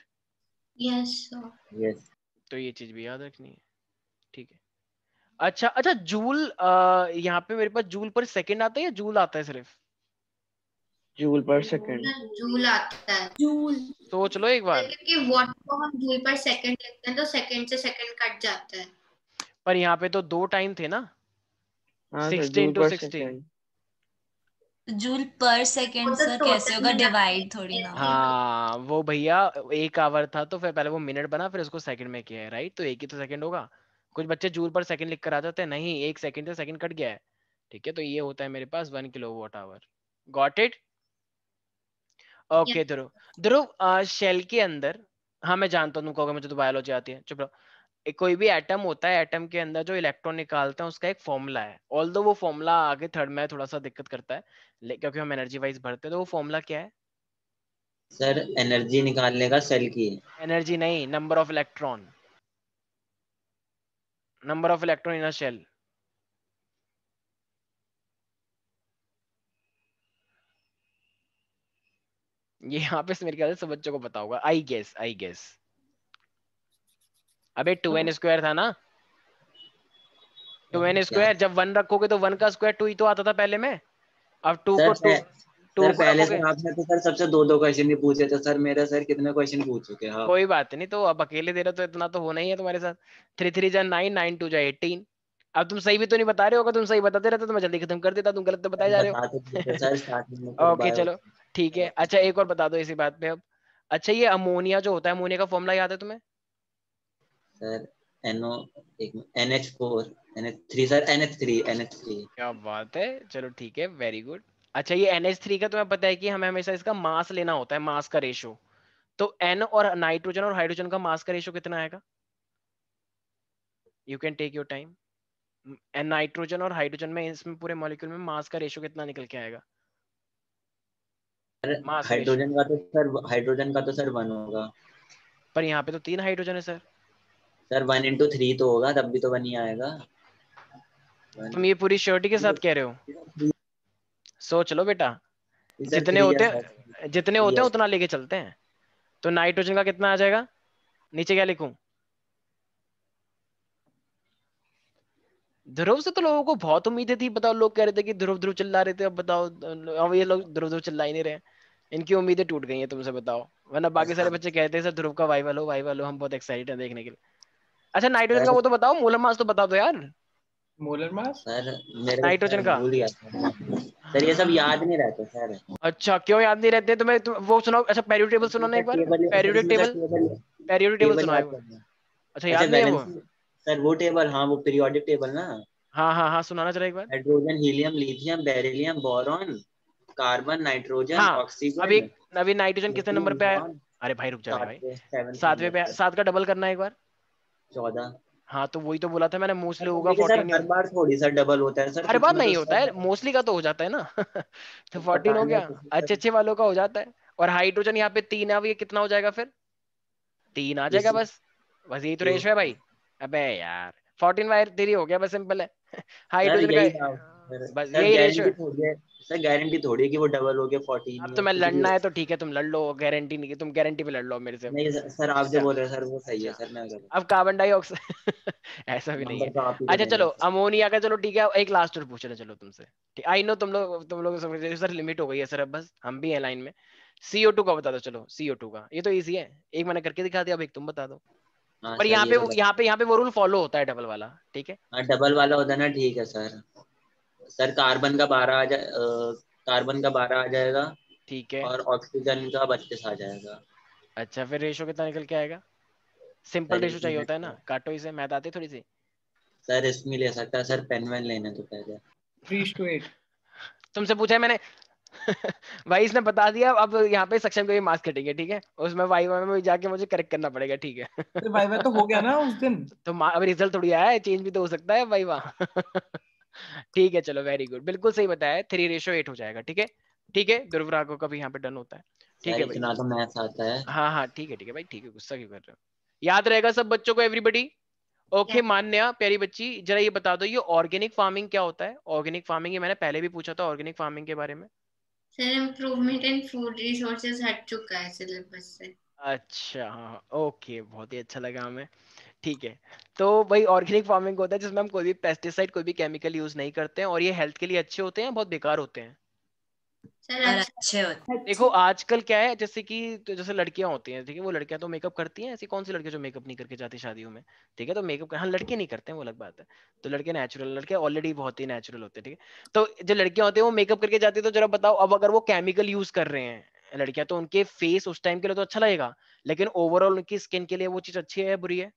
Yes sir. Yes. तो ये चीज भी याद रखनी है, ठीक है? अच्छा जूल, यहाँ पे मेरे पास जूल पर सेकंड आता है या जूल आता है सिर्फ? जूल पर सेकंड। जूल आता है। जूल। सोच लो एक बार। क्योंकि वॉट को हम जूल पर सेकंड लिखते हैं तो सेकंड से सेकंड कट जाता है। पर यहाँ पे तो 2 टाइम थे ना, हाँ 60 जूल इंटू पर 60। सेकंड। जूल पर सेकंड सर कैसे होगा? डिवाइड थोड़ी ना। हाँ वो भैया 1 आवर था, तो फिर पहले वो मिनट बना, फिर उसको सेकंड में किया है, राइट? तो एक ही तो सेकंड होगा। कुछ बच्चे जूल पर सेकंड लिख कर आ जाते हैं, नहीं, 1 सेकंड से सेकंड कट गया है, ठीक है? तो ये होता है मेरे पास 1 kilowatt hour. Got it? Okay Dhruv, shell के अंदर, हाँ मैं जानता हूँ तुम कहोगे मुझे तो बायोलॉजी आती है, चुप रहो। कोई भी एटम होता है, एटम के अंदर जो इलेक्ट्रॉन निकालते हैं उसका एक फॉर्मूला है। ऑल्दो वो फॉर्मूला आगे थर्ड में थोड़ा सा दिक्कत करता है, क्योंकि हम एनर्जी वाइज भरते हैं, तो वो फॉर्मूला क्या है? सर एनर्जी निकालने का सेल की है। एनर्जी नहीं, number of electron, number of electron in a shell. ये यहाँ पे मेरे ख्याल से सब बच्चों को पता होगा, आई गेस। अबे 2n² था ना, 2n², जब 1 रखोगे तो 1 का स्क्वायर 2 ही तो आता था पहले में। अब 2 को 2 सर को पहले रखोगे। सर आपने तो सर सबसे 2 क्वेश्चन ही पूछे थे सर, मेरे सर कितने क्वेश्चन पूछ चुके हैं आप? कोई बात नहीं, तो अब अकेले दे रहे तो इतना तो होना ही है तुम्हारे साथ। 3 3 जा 9, 9 2 जा 18। अब तुम सही भी तो नहीं बता रहे हो, अगर तुम सही बताते रहते तो मैं जल्दी खत्म कर देता, तुम गलत तो बताए जा रहे बता तो देते सर स्टार्टिंग में हो। फिर ओके चलो ठीक है। अच्छा एक और बता दो इसी बात पे अब। अच्छा ये अमोनिया जो होता है, अमोनिया का फॉर्मूला याद है तुम्हें? Sir NO NH4 NH3 sir NH3 क्या बात है, चलो ठीक है, वेरी गुड। अच्छा ये NH3 का तुम्हें पता है कि हमें हमेशा इसका मास लेना होता है, मास का रेशो। तो N और नाइट्रोजन और हाइड्रोजन का मास का रेशो कितना आएगा? You can take your time. Nitrogen और हाइड्रोजन में, इसमें पूरे मॉलिक्यूल में मास का रेशो कितना निकल के आएगा? Mass ratio. हाइड्रोजन का तो सर 1 होगा। पर यहाँ पे तो 3 हाइड्रोजन है सर। सर 1 × 3 तो होगा, तब भी तो 1 ही आएगा। तुम ये पूरी श्योरिटी के साथ कह रहे हो? सोच लो बेटा, जितने 3 होते है हैं जितने होते हैं उतना लेके चलते हैं। तो नाइट्रोजन का कितना आ जाएगा? नीचे क्या लिखूं? ध्रुव से तो लोगों को बहुत उम्मीदें थी, बताओ। लोग कह रहे थे कि ध्रुव ध्रुव चिल्ला रहे थे, अब बताओ। अब ये लोग ध्रुव ध्रुव चिल्ला ही नहीं रहे। इनकी उम्मीदें टूट गई हैं तुमसे, बताओ। वरना बाकी सारे बच्चे कहते हैं सर ध्रुव का वाइवल हो, हम बहुत एक्साइटेड हैं देखने के लिए। अच्छा नाइट्रोजन का वो तो बताओ, मोलर मास तो बता दो यार। मोलर मास सर मेरे नाइट्रोजन का भूल गया सर, ये सब याद नहीं रहते सर। अच्छा क्यों याद नहीं रहते तुम्हें? वो सुनाओ। अच्छा पेरियोडिक टेबल सुनाना एक बार। पेरियोडिक टेबल टेबल सुनाओ। याद करना। अच्छा अच्छा याद नहीं है वो? वैलेंसी सर, वो टेबल, हाँ वो पीरियोडिक टेबल ना। हाँ सुनाना जरा एक बार। Hydrogen, helium, lithium, beryllium, boron, carbon, nitrogen, हाँ ऑक्सीजन, अभी नाइट्रोजन कितने नंबर पे आया? नियॉन, अरे भाई रुक जा रहे भाई। 7 सातवें नंबर पे, पे 7 का डबल करना है एक बार। 14। हाँ तो वही तो बोला था मैंने, मोस्टली होगा सर 14। हर बार थोड़ी सा डबल होता है सर, हर कुछ बार में तो नहीं होता है, सर मोस्टली का तो हो जाता है ना। तो 14 पता हो नहीं गया। किसी अच्छे सर। अच्छे वालों का हो जाता है। और हाइड्रोजन यहाँ पे 3 है, अब ये कितना हो जाएगा फिर? 3 आ जाएगा बस। बस यही तो क्यों रेशो है भाई। अबे यार 14/3 हो गया, बस सिंपल है। सर, हाइड्रोजन का यही था सर। बस सर यही रेशो गारंटी है। थोड़ी है सर, गारंटी थोड़ी है कि वो डबल हो गया 14 अब ही तो है मैं कुछ भी लड़ना हो। है तो ठीक है, तुम लड़ लो। गारंटी नहीं, तुम गारंटी पे लड़ लो मेरे से। नहीं सर, आप जो अच्छा बोल रहे हैं सर वो सही है अच्छा। सर, मैं गलत। अब कार्बन डाइऑक्साइड ऐसा भी नहीं नंबर है। तो आप ही को अच्छा देंगे चलो सर। अमोनिया का, चलो ठीक है। एक लास्ट और पूछ रहे चलो तुमसे। ठीक, आई नो तुम लोग समझ रहे हो सर, लिमिट हो गई है सर, अब बस हम भी हैं लाइन में। CO2 का बता दो। चलो CO2 का, ये तो इजी है। एक मैंने करके दिखा दिया, अब एक तुम बता दो। हाँ पर सर, यहाँ ये पे तो यहाँ पे वो रूल फॉलो होता है डबल वाला, ठीक है। हाँ डबल वाला होता है ना, ठीक है सर। सर कार्बन का 12 आ जाएगा, ठीक है। और ऑक्सीजन का 32 आ जाएगा। अच्छा फिर रेशो कितना निकल के आएगा? सिंपल सर रेशो एक चाहिए होता है मिनट ना, काटो इसे, मैथ आती है थोड़ी सी। सर, इसमें ले सकता है सर, पेन वेन लेने तो पहले। 3:8। तुमसे पूछा है मैंने। भाई इसने बता दिया, अब यहाँ पे सक्षम को भी मार्क्स कटेंगे, ठीक है। उसमें वाइवा में जाके मुझे करेक्ट करना पड़ेगा, ठीक है। तो वाइवा तो हो गया ना उस दिन। तो अब रिजल्ट थोड़ी आया है, चेंज भी तो हो सकता है वाइवा। ठीक है चलो, वेरी गुड, बिल्कुल सही बताया है। 3:8 हो जाएगा, ठीक है। ठीक है, ध्रुव राघव का भी यहाँ पे डन होता है। ठीक सर है भाई। इतना तो मैथ्स आता है। हाँ ठीक है भाई, ठीक है, गुस्सा क्यों कर रहे हो? याद रहेगा सब बच्चों को, एवरीबडी? ओके मान्या प्यारी बच्ची, जरा ये बता दो, ये ऑर्गेनिक फार्मिंग क्या होता है? ऑर्गेनिक फार्मिंग, ये मैंने पहले भी पूछा था ऑर्गेनिक फार्मिंग के बारे में। Sir improvement in food resources हट चुका है सिलेबस से। अच्छा हाँ ओके, बहुत ही अच्छा लगा हमें। ठीक है, तो भाई ऑर्गेनिक फार्मिंग होता है जिसमें हम कोई भी पेस्टिसाइड, कोई भी केमिकल यूज नहीं करते हैं, और ये हेल्थ के लिए अच्छे होते हैं, बहुत बेकार होते हैं। सर और अच्छा अच्छे होते देखो आजकल क्या है, जैसे कि तो जैसे लड़कियां होती हैं, ठीक है, वो लड़कियां तो मेकअप करती हैं। ऐसी कौन सी लड़कियां जो मेकअप नहीं करके जाती शादियों में? ठीक है, तो मेकअप हाँ लड़के नहीं करते हैं, वो अलग बात है। तो लड़के नेचुरल, लड़के ऑलरेडी बहुत ही नेचुरल होते हैं, ठीक है। तो जो लड़कियां होती हैं वो मेकअप करके जाती है, तो जरा बताओ, अब अगर वो केमिकल यूज कर रहे हैं लड़कियां, तो उनके फेस उस टाइम के लिए तो अच्छा लगेगा, लेकिन ओवरऑल उनकी स्किन के लिए वो चीज अच्छी है बुरी है?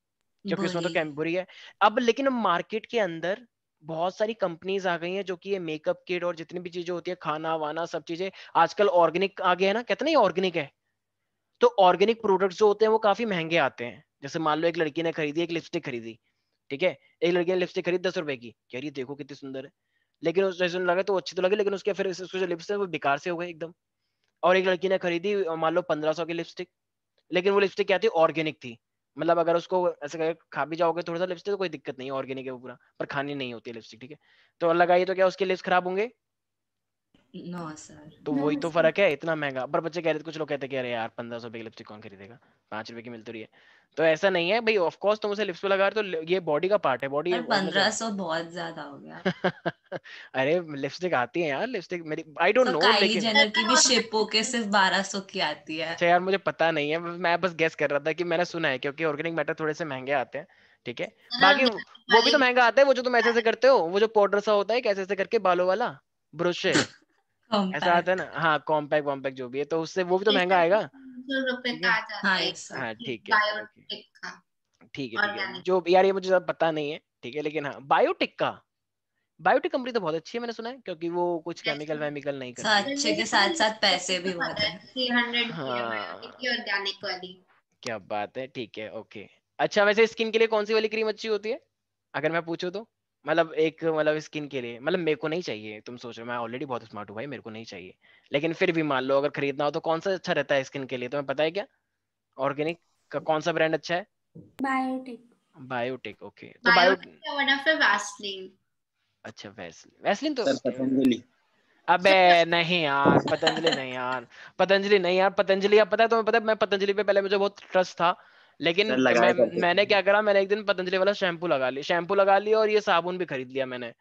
क्योंकि उसमें तो बुरी। बुरी है। अब लेकिन मार्केट के अंदर बहुत सारी कंपनीज आ गई हैं जो कि ये मेकअप किट और जितनी भी चीजें होती है, खाना वाना सब चीजें आजकल ऑर्गेनिक आ गया है ना, कहते नहीं ऑर्गेनिक है। तो ऑर्गेनिक प्रोडक्ट्स जो होते हैं वो काफी महंगे आते हैं। जैसे मान लो एक लड़की ने खरीदी, एक लिपस्टिक खरीदी, ठीक है। एक लड़की ने लिपस्टिक खरीदी 10 रुपए की, कह रही है देखो कितनी सुंदर है, लेकिन उस जैसे लगे तो अच्छी तो लगी, लेकिन उसके फिर उसके जो लिप्स है वो बेकार से हो गए एकदम। और एक लड़की ने खरीदी मान लो 1500 की लिपस्टिक, लेकिन वो लिपस्टिक क्या थी, ऑर्गेनिक थी। मतलब अगर उसको ऐसे करके खा भी जाओगे थोड़ा सा लिपस्टिक तो कोई दिक्कत नहीं है, ऑर्गेनिक है वो पूरा, पर खानी नहीं होती है लिपस्टिक, ठीक है। तो लगाई तो क्या उसके लिप्स खराब होंगे? No sir. तो वही तो फर्क है, इतना महंगा। पर बच्चे कह रहे थे, कुछ लोग कहते कह रहे यार 1500 की लिपस्टिक कौन खरीदेगा, 5 रुपए की मिल तो रही है। तो ऐसा नहीं है भाई, ऑफ कोर्स तुम उसे लिप्स पे लगा रहे हो, तो ये बॉडी का पार्ट है, बॉडी और उसमें से। 1500 बहुत ज्यादा हो गया। अरे लिपस्टिक आती है यार, लिपस्टिक मेरी आई डोंट तो नो, काइली लेकिन जेनर की भी शिप होके सिर्फ 1200 की आती है। अच्छा यार मुझे पता नहीं है, मैं बस गेस कर रहा था कि मैंने सुना है, क्योंकि ऑर्गेनिक मैटर थोड़े से महंगे आते हैं, ठीक है। बाकी वो भी तो महंगा आता है, वो जो तुम ऐसे ऐसे करते हो, वो जो पाउडर सा होता है कैसे ऐसे करके बालों वाला ब्रश से ऐसा आता है कॉम्पैक्ट। ना, हाँ कॉम्पैक्ट वॉम्पैक्ट जो भी है, तो उससे वो भी तो महंगा आएगा, 300 रुपए ठीक का है। आ जाता हाँ है यस सर। हाँ ठीक है ओके, बायोटिक का ठीक है ऑर्गेनिक। जो यार ये मुझे ज्यादा पता नहीं है, ठीक है, लेकिन हाँ बायोटिक का बायोटेक कंपनी तो बहुत अच्छी है, मैंने सुना है, क्योंकि वो कुछ केमिकल वेमिकल नहीं सो करती। अच्छे के साथ साथ पैसे भी बहुत है। 300 हाँ ऑर्गेनिक वाली। क्या बात है, ठीक है ओके। अच्छा वैसे स्किन के लिए कौन सी वाली क्रीम अच्छी होती है अगर मैं पूछूं तो? मतलब एक मतलब स्किन के लिए, मतलब मेरे को नहीं चाहिए, तुम सोच रहे हो मैं ऑलरेडी बहुत स्मार्ट हूँ भाई, मेरे को नहीं चाहिए, लेकिन फिर भी मान लो अगर खरीदना हो तो कौन सा अच्छा रहता है स्किन के लिए, तुम्हें पता है क्या? ऑर्गेनिक का कौन सा ब्रांड अच्छा है? बायोटेक। Biotech, okay. तो बायोटेक या वन ऑफ वैसलीन। अच्छा वैसलीन, वैसलीन तो सर पतंजलि। अबे नहीं यार, पतंजलि नहीं यार, पतंजलि नहीं यार, पतंजलि अब पता है तुम्हें, पता है मैं पतंजलि पे पहले मुझे बहुत ट्रस्ट था, लेकिन सर लगाया करते थे। मैंने क्या करा, मैंने एक दिन पतंजलि वाला शैम्पू लगा लिया और ये साबुन भी खरीद लिया मैंने।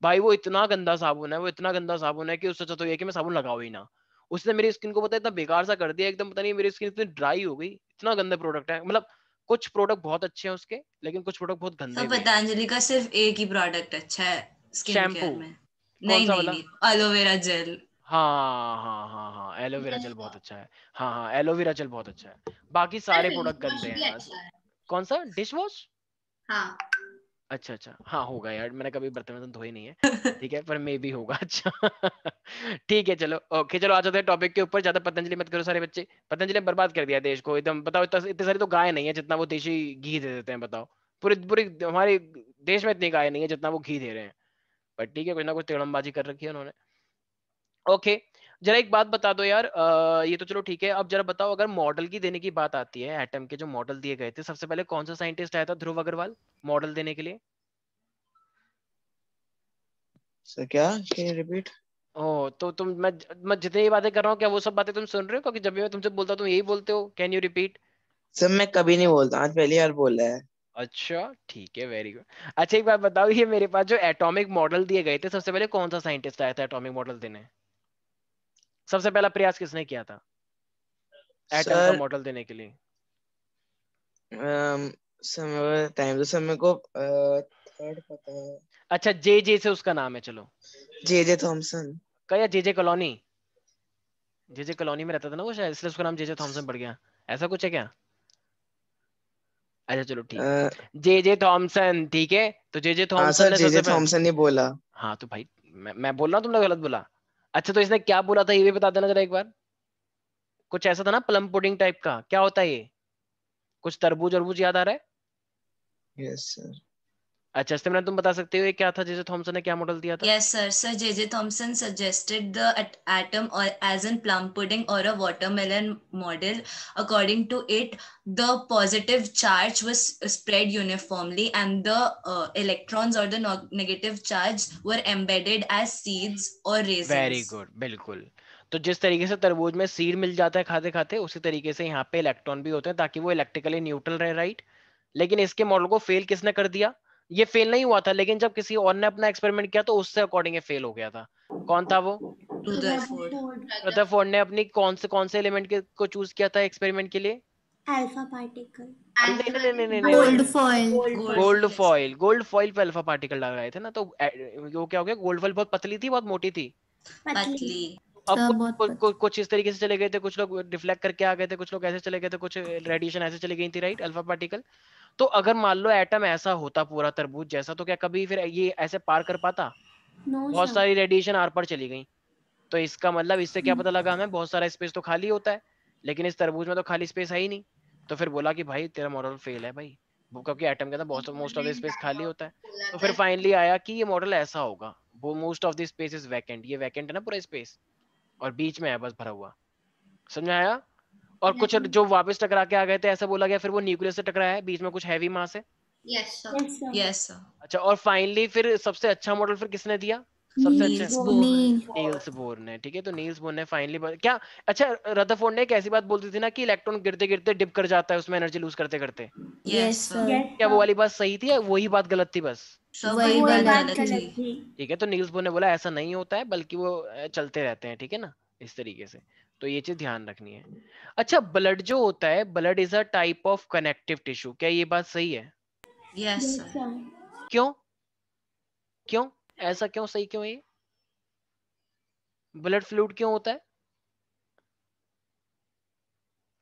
भाई वो इतना गंदा साबुन है, वो इतना गंदा साबुन है कि उससे अच्छा तो ये कि मैं साबुन लगाऊं ही ना। उसने मेरी स्किन को पता है इतना बेकार सा कर दिया एकदम, पता नहीं मेरी स्किन इतनी ड्राई हो गई, इतना गंदा प्रोडक्ट है। मतलब कुछ प्रोडक्ट बहुत अच्छे हैं उसके, लेकिन कुछ प्रोडक्ट बहुत तो गंदे भी हैं। पतंजलि का सिर्फ एक ही प्रोडक्ट अच्छा है स्किन शैम्पू केयर में। कौन नहीं सा नहीं वाला? नहीं, एलोवेरा जेल। हाँ हाँ हाँ हाँ, एलोवेरा जेल बहुत अच्छा है। हाँ हाँ एलोवेरा जेल बहुत अच्छा है, बाकी सारे प्रोडक्ट गंदे हैं भी यार। अच्छा है। कौन सा डिश वॉश? हाँ अच्छा अच्छा, हाँ होगा यार, मैंने कभी बर्तन वर्तन धोए नहीं है, ठीक है, पर मे भी होगा। अच्छा ठीक है चलो ओके, चलो आ जाते हैं टॉपिक के ऊपर। ज्यादा पतंजलि मत करो सारे बच्चे, पतंजलि ने बर्बाद कर दिया देश को एकदम। बताओ इतने सारी तो गाय नहीं है जितना वो देशी घी दे देते हैं, बताओ। पूरे पूरे हमारे देश में इतनी गाय नहीं है जितना वो घी दे रहे हैं, पर ठीक है कुछ ना कुछ तेड़मबाजी कर रखी है उन्होंने। ओके जरा एक बात बता दो यार, ये तो चलो ठीक है, अब जरा बताओ अगर मॉडल की देने की बात आती है, एटम के जो मॉडल दिए गए थे, सबसे पहले कौन सा साइंटिस्ट आया था ध्रुव अग्रवाल मॉडल देने के लिए? सर क्या, कैन यू रिपीट? ओ तो तुम मैं जितनी भी बातें कर रहा हूँ क्या वो सब बातें तुम सुन रहे हो? क्योंकि जब भी मैं तुमसे बोलता हूँ तुम यही बोलते हो, कैन यू रिपीट? सर मैं कभी नहीं बोलता, आज पहली बार बोल रहा है। अच्छा ठीक है, वेरी गुड। अच्छा एक बात बताओ, ये मेरे पास जो एटॉमिक मॉडल दिए गए थे, सबसे पहले कौन सा साइंटिस्ट आया था एटॉमिक मॉडल देने? सबसे पहला प्रयास किसने किया था एटम का सर मॉडल देने के लिए? सर टाइम तो सर मेरे को थर्ड पता है। अच्छा जे से उसका नाम है, चलो जे थॉमसन। क्या, जे कॉलोनी, जे कॉलोनी में रहता था ना वो शायद, इसलिए उसका नाम जे थॉमसन पड़ गया, ऐसा कुछ है क्या? अच्छा चलो ठीक है, जे थॉमसन, ठीक है। तो जे हाँ थॉमसन सर ने जे सबसे पहले, थॉमसन ने बोला। हाँ तो भाई मैं बोल रहा हूँ तुमने गलत बोला। अच्छा तो इसने क्या बोला था ये भी बता देना जरा एक बार। कुछ ऐसा था ना प्लम पुडिंग टाइप का, क्या होता है ये? कुछ तरबूज अरबूज याद आ रहा है? Yes sir. अच्छा सिमरन तुम बता सकते हो ये क्या था, जे थॉमसन ने क्या मॉडल दिया था? Yes, sir. Sir J.J. Thomson suggested the atom or as in plum pudding or a watermelon model. According to it, the positive charge was spread uniformly, and the electrons or the negative charge were embedded as seeds or very raisins. Good, बिल्कुल। तो जिस तरीके से तरबूज में seed मिल जाता है खाते खाते, उसी तरीके से यहाँ पे इलेक्ट्रॉन भी होते हैं ताकि वो इलेक्ट्रिकली न्यूट्रल रहे, राइट? लेकिन इसके मॉडल को फेल किसने कर दिया? ये फेल नहीं हुआ था, लेकिन जब किसी और ने अपना एक्सपेरिमेंट किया तो उससे अकॉर्डिंग ये फेल हो गया था। कौन था वो? Rutherford. रदरफोर्ड ने अपनी कौन से एलिमेंट को चूज किया था एक्सपेरिमेंट के लिए? Alpha particle. नहीं नहीं नहीं नहीं गोल्ड नहीं, foil. Gold foil, gold foil पे अल्फा पार्टिकल लगाए थे ना, तो वो क्या हो गया, गोल्ड फॉइल बहुत पतली थी, बहुत मोटी थी। पतली। अब सब कुछ बहुत कुछ पता। कुछ कुछ इस तरीके से चले गए थे, कुछ लोग डिफ्लेक्ट करके आ गए थे, कुछ लोग ऐसे चले गए थे, कुछ रेडिएशन ऐसे चली गई थी, राइट, अल्फा पार्टिकल। तो अगर मान लो एटम ऐसा होता पूरा तरबूज जैसा, तो क्या कभी फिर ये ऐसे पार कर पाता? नो बहुत सर। सारी रेडिएशन आर पार चली गई। तो इसका मतलब इससे क्या पता लगा हमें, बहुत सारा स्पेस तो खाली होता है, लेकिन इस तरबूज में तो खाली स्पेस है ही नहीं। तो फिर बोला कि भाई तेरा मॉडल फेल है भाई, वो क्योंकि एटम के अंदर बहुत मोस्ट ऑफ द स्पेस खाली होता है। तो फिर फाइनली आया कि ये मॉडल ऐसा होगा, वो most of the space is vacant, ये वैकेंट है ना पूरा स्पेस, और बीच में है बस भरा हुआ। समझ में आया? और कुछ जो वापस टकरा के आ गए थे, ऐसा बोला गया, फिर वो न्यूक्लियस से टकराया है, बीच में कुछ हैवी मास है। Yes sir. Yes sir. Yes, sir. अच्छा और फाइनली फिर सबसे अच्छा मॉडल फिर किसने दिया? सबसे अच्छा Niels Bohr. नील्स बोर ने, ठीक है। तो नील्स बोर ने फाइनली क्या, अच्छा रदरफोर्ड ने एक ऐसी बात बोलती थी ना कि इलेक्ट्रॉन गिरते गिरते डिप कर जाता है उसमें एनर्जी लूज करते करते, Yes, sir. यस क्या वो सर। वाली बात सही थी या वही बात गलत थी बस? So वही वही वही बात बात गलत गलत थी। थी। ठीक है, तो नील्स बोर ने बोला ऐसा नहीं होता है, बल्कि वो चलते रहते हैं, ठीक है ना, इस तरीके से। तो ये चीज ध्यान रखनी है। अच्छा ब्लड जो होता है, blood is a type of connective tissue, क्या ये बात सही है? Yes, yes sir. सर। क्यों, क्यों ऐसा, क्यों सही, क्यों ये ब्लड फ्लूइड क्यों होता है?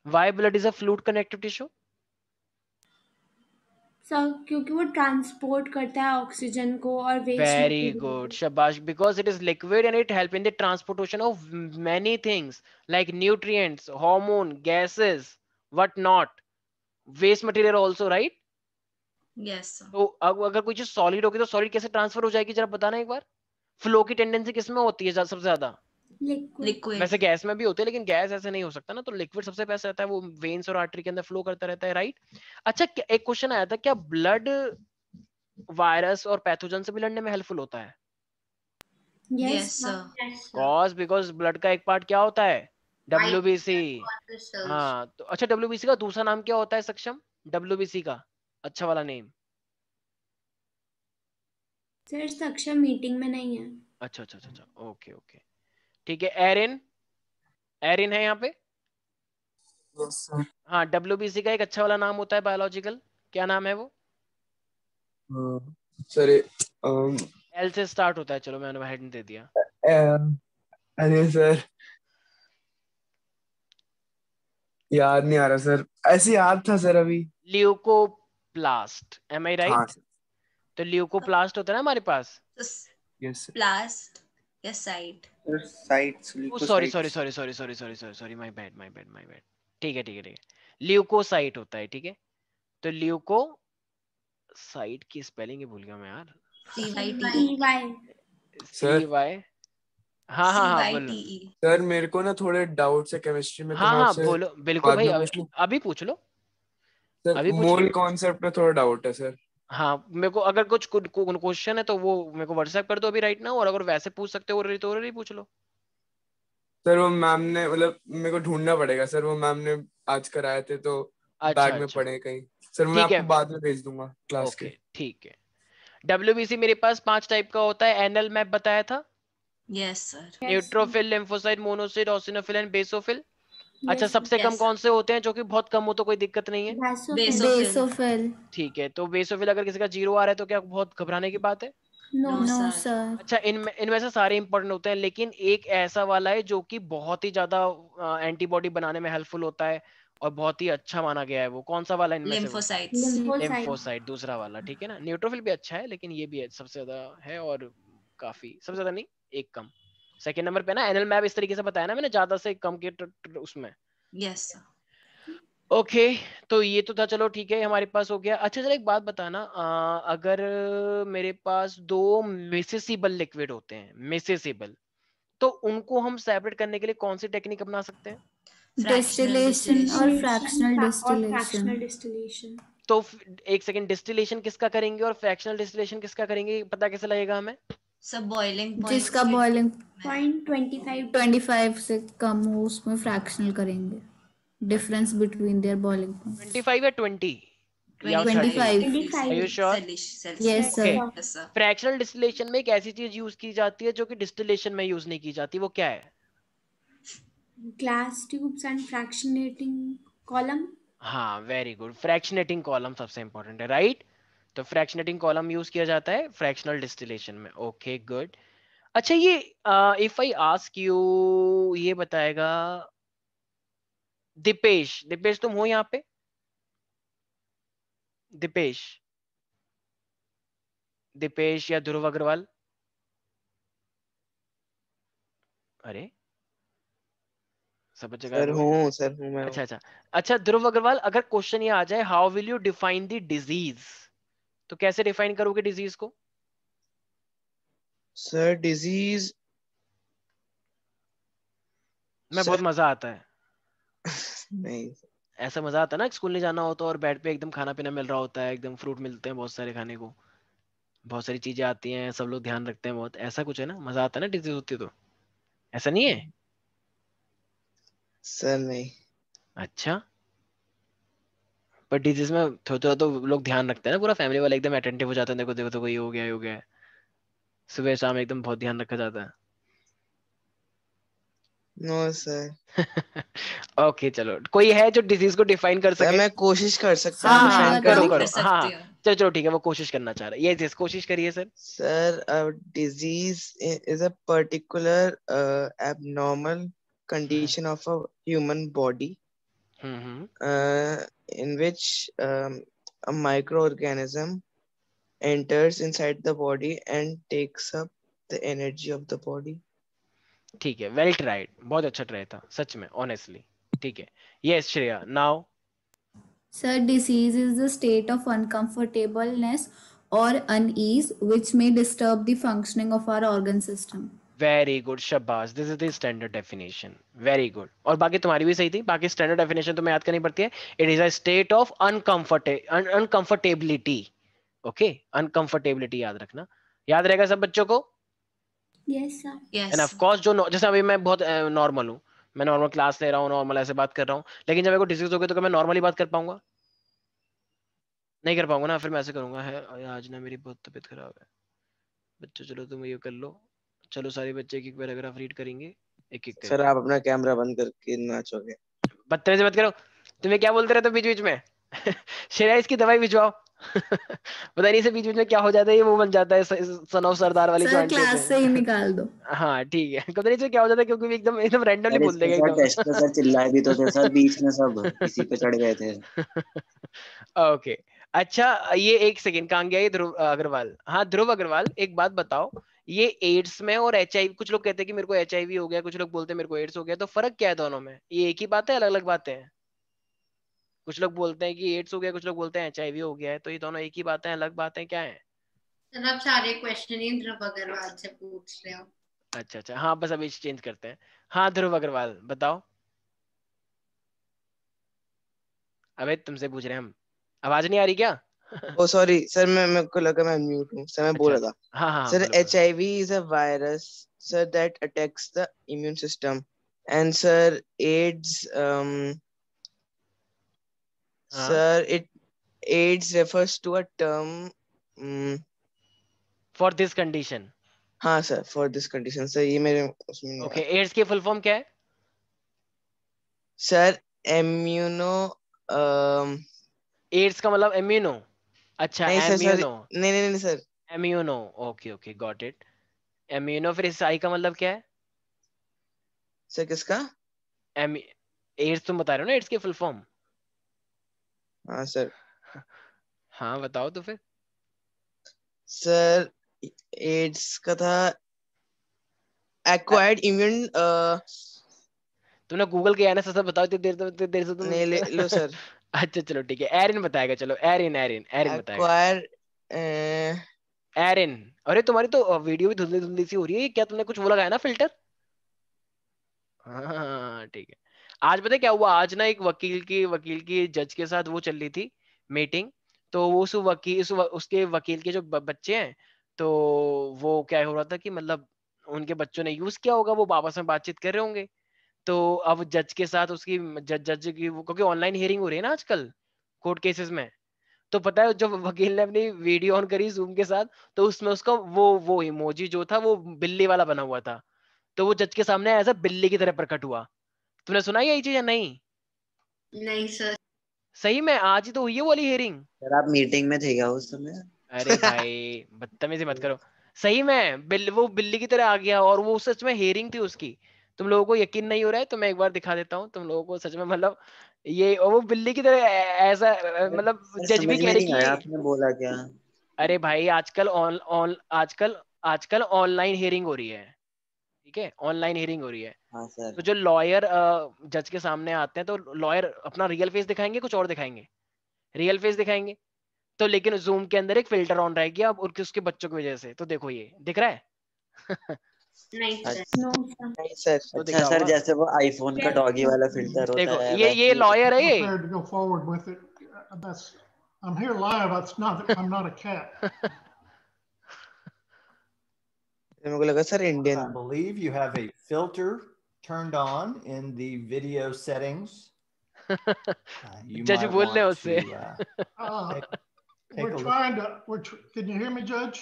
Why blood is a fluid connective tissue? Sir क्योंकि वो ट्रांसपोर्ट करता है ऑक्सीजन को और वेस्ट वेरी गुड, शाबाश, because it is liquid and it help in the transportation of many things like nutrients, hormone, gases, what not, waste material also, right? Yes, sir. तो अगर कोई चीज सॉलिड होगी तो सॉलिड कैसे ट्रांसफर हो जाएगी, जरा बताना एक बार। फ्लो की टेंडेंसी किसमें होती है सबसे ज्यादा? लिक्विड। वैसे गैस में भी होती है, लेकिन गैस ऐसे नहीं हो सकता ना, तो लिक्विड सबसे बेस्ट रहता है, वो वेन्स और आर्टरी के अंदर फ्लो करता रहता है, राइट? अच्छा, एक क्वेश्चन आया था, क्या ब्लड वायरस और पैथोजन से भी लड़ने में हेल्पफुल होता है? Yes, sir. Cause because blood का एक पार्ट क्या होता है? WBC। cells. हाँ, तो अच्छा, WBC का दूसरा नाम क्या होता है सक्षम? WBC का अच्छा वाला नेम? सर सक्षम मीटिंग में नहीं है। अच्छा अच्छा अच्छा अच्छा, ओके ओके, ठीक है। एरिन, एरिन है यहाँ पे? Yes sir. हाँ, WBC का एक अच्छा वाला नाम होता है बायोलॉजिकल, क्या नाम है वो? सर एल से स्टार्ट होता है, चलो मैंने हेड दे दिया। अरे सर याद नहीं आ रहा सर, ऐसे याद था सर अभी। ल्यूकोप्लास्ट, एम आई हाँ राइट? तो ल्यूकोप्लास्ट होता है ना हमारे पास। Yes sir. Blast. Yes, site. Sites, sorry leukocytes. Sorry sorry sorry sorry sorry sorry, my bad my bad my bad. ठीक है ठीक है ठीक है, ल्यूकोसाइट होता है, ठीक है। तो ल्यूकोसाइट की स्पेलिंग ही भूल गया मैं यार। CYTE. सर CY, हाँ हाँ हाँ बोलो। CYTE. सर मेरे को ना थोड़े डाउट्स है केमिस्ट्री में, तो हाँ मैं हाँ आपसे बोलो, बिल्कुल बाद भाई, में पूछ लूं? अभी पूछ लो, सर अभी पूछ लो। मोल कॉन्सेप्ट में थोड़ा डाउट है सर। हाँ, मेरे को अगर कुछ क्वेश्चन है तो वो मेरे को व्हाट्सएप कर दो अभी राइट ना, और अगर वैसे पूछ सकते हो तो ही पूछ लो। सर वो मैम ने, मतलब मेरे को ढूंढना पड़ेगा सर, वो मैम ने आज कराए थे तो अच्छा बैग में अच्छा, पड़े कहीं। सर मैं ठीक है, आपको बाद में भेज दूंगा क्लास के। ओके ठीक है। WBC मेरे पास 5 टाइप का होता है, एनल मैप बताया था। Yes, sir. Neutrophil, lymphocyte, monocyte, eosinophil and basophil. अच्छा, सबसे कम Yes. कौन से होते हैं जो कि बहुत कम हो तो कोई दिक्कत नहीं है? Basophil. बेसोफिल। ठीक है, तो बेसोफिल अगर किसी का 0 आ रहा है तो क्या बहुत घबराने की बात है? No, no sir. सर। अच्छा, इनमें से सारे इंपॉर्टेंट होते हैं, लेकिन एक ऐसा वाला है जो कि बहुत ही ज्यादा एंटीबॉडी बनाने में हेल्पफुल होता है और बहुत ही अच्छा माना गया है। वो कौन सा वाला इनमें से? वो Lymphocytes. लिम्फोसाइट, दूसरा वाला, ठीक है ना। न्यूट्रोफिल भी अच्छा है, लेकिन ये भी है, सबसे ज्यादा है, और काफी सबसे ज्यादा नहीं, एक कम। सेकंड नंबर पे ना एनएल मैप, इस तरीके से बताया ना मैंने, ज्यादा से कम के उसमें। Yes, sir. ओके, तो ये तो था, चलो ठीक है, हमारे पास हो गया। अच्छा चलो एक बात बताना, अगर मेरे पास 2 मिसेसिबल लिक्विड होते हैं, मिसेसिबल, तो उनको हम सेपरेट करने के लिए कौन सी टेक्निक अपना सकते हैं? Fractional डिस्टिलेशन और distillation. फ्रैक्शनल और डिस्टिलेशन। Fractional distillation. तो एक सेकंड, डिस्टिलेशन किसका करेंगे और फ्रैक्शनल डिस्टिलेशन किसका करेंगे, पता कैसे लगेगा हमें? So boiling point. जिसका बॉइलिंग पॉइंट 25 25 से कम हो उसमें फ्रैक्शनल करेंगे। Difference between their boiling point. 25 या 20 या 25। 25। Are you sure? Yes okay, sir. Yes, sir. Fractional distillation में एक ऐसी चीज यूज की जाती है जो कि डिस्टिलेशन में यूज नहीं की जाती, वो क्या है? Glass tubes and fractionating column. हाँ, वेरी गुड, फ्रैक्शनेटिंग कॉलम सबसे इंपॉर्टेंट है, राइट? तो फ्रैक्शनेटिंग कॉलम यूज किया जाता है फ्रैक्शनल डिस्टिलेशन में। Okay good. अच्छा, ये इफ आई आस्क यू, ये बताएगा दीपेश, दीपेश तुम हो यहाँ पे? दीपेश, दीपेश या ध्रुव अग्रवाल? अरे, सब जगह वो है। सर हूँ मैं। अच्छा अच्छा अच्छा, ध्रुव अग्रवाल, अगर क्वेश्चन ये आ जाए, how will you define the disease, तो कैसे डिफाइन करोगे डिजीज को? सर डिजीज, मैं बहुत सर मजा आता है, नहीं ऐसा मजा आता है ना, स्कूल नहीं जाना होता और बेड पे एकदम खाना पीना मिल रहा होता है, एकदम फ्रूट मिलते हैं बहुत सारे खाने को, बहुत सारी चीजें आती हैं, सब लोग ध्यान रखते हैं बहुत, ऐसा कुछ है ना, मजा आता है ना डिजीज होती है तो, ऐसा नहीं है? सर नहीं। अच्छा, पर डिजीज में थोड़ा थोड़ा तो लोग ध्यान रखते हैं ना, पूरा फैमिली वाला एकदम अटेंटिव हो जाता है, देखो देखो देखो ये हो गया, ये हो गया है, सुबह शाम एकदम बहुत ध्यान रखा जाता है। No sir. ओके चलो, कोई है जो डिजीज को डिफाइन कर सर सके? मैं कोशिश कर सकता हाँ हूँ हाँ डिफाइन हाँ, करने करो की। करो, हाँ चलो चलो ठीक है, वो कोशिश करना चाह रहा है, ये कोशिश करिए sir. Sir disease is a particular abnormal condition of a human body in which a microorganism enters inside the body and takes up the energy of the body. ठीक है, वेल ट्राइड, बहुत अच्छा ट्राई था सच में, honestly. ठीक है, yes Shreya, now. Sir, disease is the state of uncomfortableness or unease which may disturb the functioning of our organ system. Very good, शाबाश, this is the standard definition, very good. और बाकी तुम्हारी भी सही थी, बाकी स्टैंडर्ड डेफिनेशन तुम्हें याद करनी पड़ती है। It is a state of uncomfortability. Okay, uncomfortability याद रखना, याद रहेगा सब बच्चों को। Yes, sir. And of course जो जैसे अभी मैं बहुत नॉर्मल हूँ, मैं नॉर्मल क्लास ले रहा हूँ, नॉर्मल ऐसे बात कर रहा हूँ, लेकिन जब मेरे को डिसीज हो गया तो क्या मैं नॉर्मली बात कर पाऊंगा? नहीं कर पाऊंगा ना। फिर मैं ऐसे करूंगा, है आज ना मेरी बहुत तबीयत खराब है, बच्चों चलो तुम ये कर लो, चलो सारे बच्चे एक एक पैराग्राफ रीड करेंगे एक एक सर करके। आप अपना कैमरा बंद करके नाचोगे। बदतमीजी मत करो, तुम्हें क्या बोलते रहते हो बीच बीच में? श्रेया इसकी दवाई भिजवाओ। पता नहीं से बीच बीच में क्या हो जाता है, ये वो बन जाता है सन ऑफ सरदार वाली जो सर आंटी क्लास से ही निकाल दो। हाँ ठीक है, पता नहीं से क्या हो जाता है, क्योंकि एकदम एकदम रैंडमली सर बोल इसके देगा साथ एकदम। टेस्ट पे सर चिल्लाए भी तो थे सर, बीच में सब इसी पे चढ़ गए थे। ओके, अच्छा ये एक सेकेंड, कहाँ गया ये ध्रुव अग्रवाल? हाँ ध्रुव अग्रवाल, एक बात बताओ, ये एड्स में और HIV, कुछ लोग कहते हैं कि मेरे को HIV हो गया, कुछ लोग बोलते हैं मेरे को एड्स हो गया, तो फर्क क्या है दोनों में? ये एक ही बात है, अलग अलग बातें हैं? कुछ लोग बोलते हैं कि एड्स हो गया, कुछ लोग बोलते हैं HIV हो गया है, तो ये दोनों एक ही बातें, अलग बातें क्या है? सर आप सारे क्वेश्चन ही ध्रुव अग्रवाल से पूछ रहे हो। अच्छा अच्छा, हाँ बस अभी चेंज करते हैं। हाँ ध्रुव अग्रवाल बताओ। अबे तुमसे पूछ रहे हैं हम, आवाज नहीं आ रही क्या? ओ सॉरी सर, मैं मेरे को लगा मैं म्यूट हूँ सर, मैं बोल अच्छा, रहा था। हाँ हाँ सर बोलो बोलो। HIV is a virus sir that attacks the immune system, and sir AIDS हाँ sir it AIDS refers to a term for this condition. हाँ sir for this condition sir, ये मेरे उसमें नहीं ओके, आ रहा। एड्स की फुल फॉर्म क्या है? सर इम्यूनो एड्स का मतलब इम्यूनो? अच्छा नहीं सर एम्यूनो, नहीं नहीं नहीं sir. Amino, okay okay got it. Amino, फिर इस आई का मतलब क्या है? सर किसका? एम एड्स तुम बता रहे हो ना, एड्स की फुल फॉर्म? हाँ सर। हाँ बताओ तो फिर। सर एड्स का था एक्वायर्ड इम्यून तुमने गूगल किया है ना? सर बताओ, इतनी देर से तुम नहीं ले लो सर। अच्छा चलो ठीक है, एरिन बताएगा, चलो एरिन एरिन एरिन बताएगा। एक्वायर एरिन, अरे तुम्हारी तो वीडियो भी धुंधली धुंधली सी हो रही है, क्या तुमने कुछ वो लगाया ना फिल्टर? हाँ ठीक है। आज पता है क्या हुआ? आज ना एक वकील की जज के साथ वो चल रही थी मीटिंग, तो वो उसके वकील के जो बच्चे हैं, तो वो क्या हो रहा था कि मतलब उनके बच्चों ने यूज किया होगा, वो आपस में बातचीत कर रहे होंगे, तो अब जज के साथ उसकी जज की क्योंकि ऑनलाइन हियरिंग हो रही है ना आजकल कोर्ट केसेस में, तो पता है जब वकील ने अपनी वीडियो ऑन करी जूम के साथ, तो उसमें उसका वो इमोजी जो था वो बिल्ली वाला बना हुआ था, तो वो जज के सामने ऐसा बिल्ली की तरह प्रकट हुआ। तुमने सुना यही चीज या नहीं? नहीं सर। सही में आज ही तो हुई है वो वाली हियरिंग। सर आप मीटिंग में थे क्या उस समय? अरे भाई बदतमीजी मत करो, सही में वो बिल्ली की तरह आ गया, और वो सच में हियरिंग थी उसकी। तुम लोगों को यकीन नहीं हो रहा है तो मैं एक बार दिखा देता हूँ तुम लोगों को, सच में मतलब ये, और वो बिल्ली की तरह ऐसा मतलब सर जज भी समझ कह में रहे नहीं कि आया आपने बोला क्या? अरे भाई आजकल ऑन ऑन आजकल आजकल ऑनलाइन हियरिंग हो रही है, ठीक है, ऑनलाइन हियरिंग हो रही है। हाँ सर। तो जो लॉयर जज के सामने आते हैं, तो लॉयर अपना रियल फेस दिखाएंगे, कुछ और दिखाएंगे, रियल फेस दिखाएंगे, तो लेकिन जूम के अंदर एक फिल्टर ऑन रहेगी अब उसके बच्चों की वजह से, तो देखो ये दिख रहा है। नहीं सर। अच्छा, No, sir. नहीं सर। तो अच्छा दिखा सर होगा, जैसे वो आईफोन का डॉगी वाला फिल्टर होता देखो है ये वैसे ही लॉयर है ये। prepared to go forward with it. That's, I'm here live. I'm not a cat. मेरे को लगा sir I Indian. believe you have a filter turned on in the video settings. You जज might बोल रहे want उससे। to We're take a trying to, can you hear me, Judge?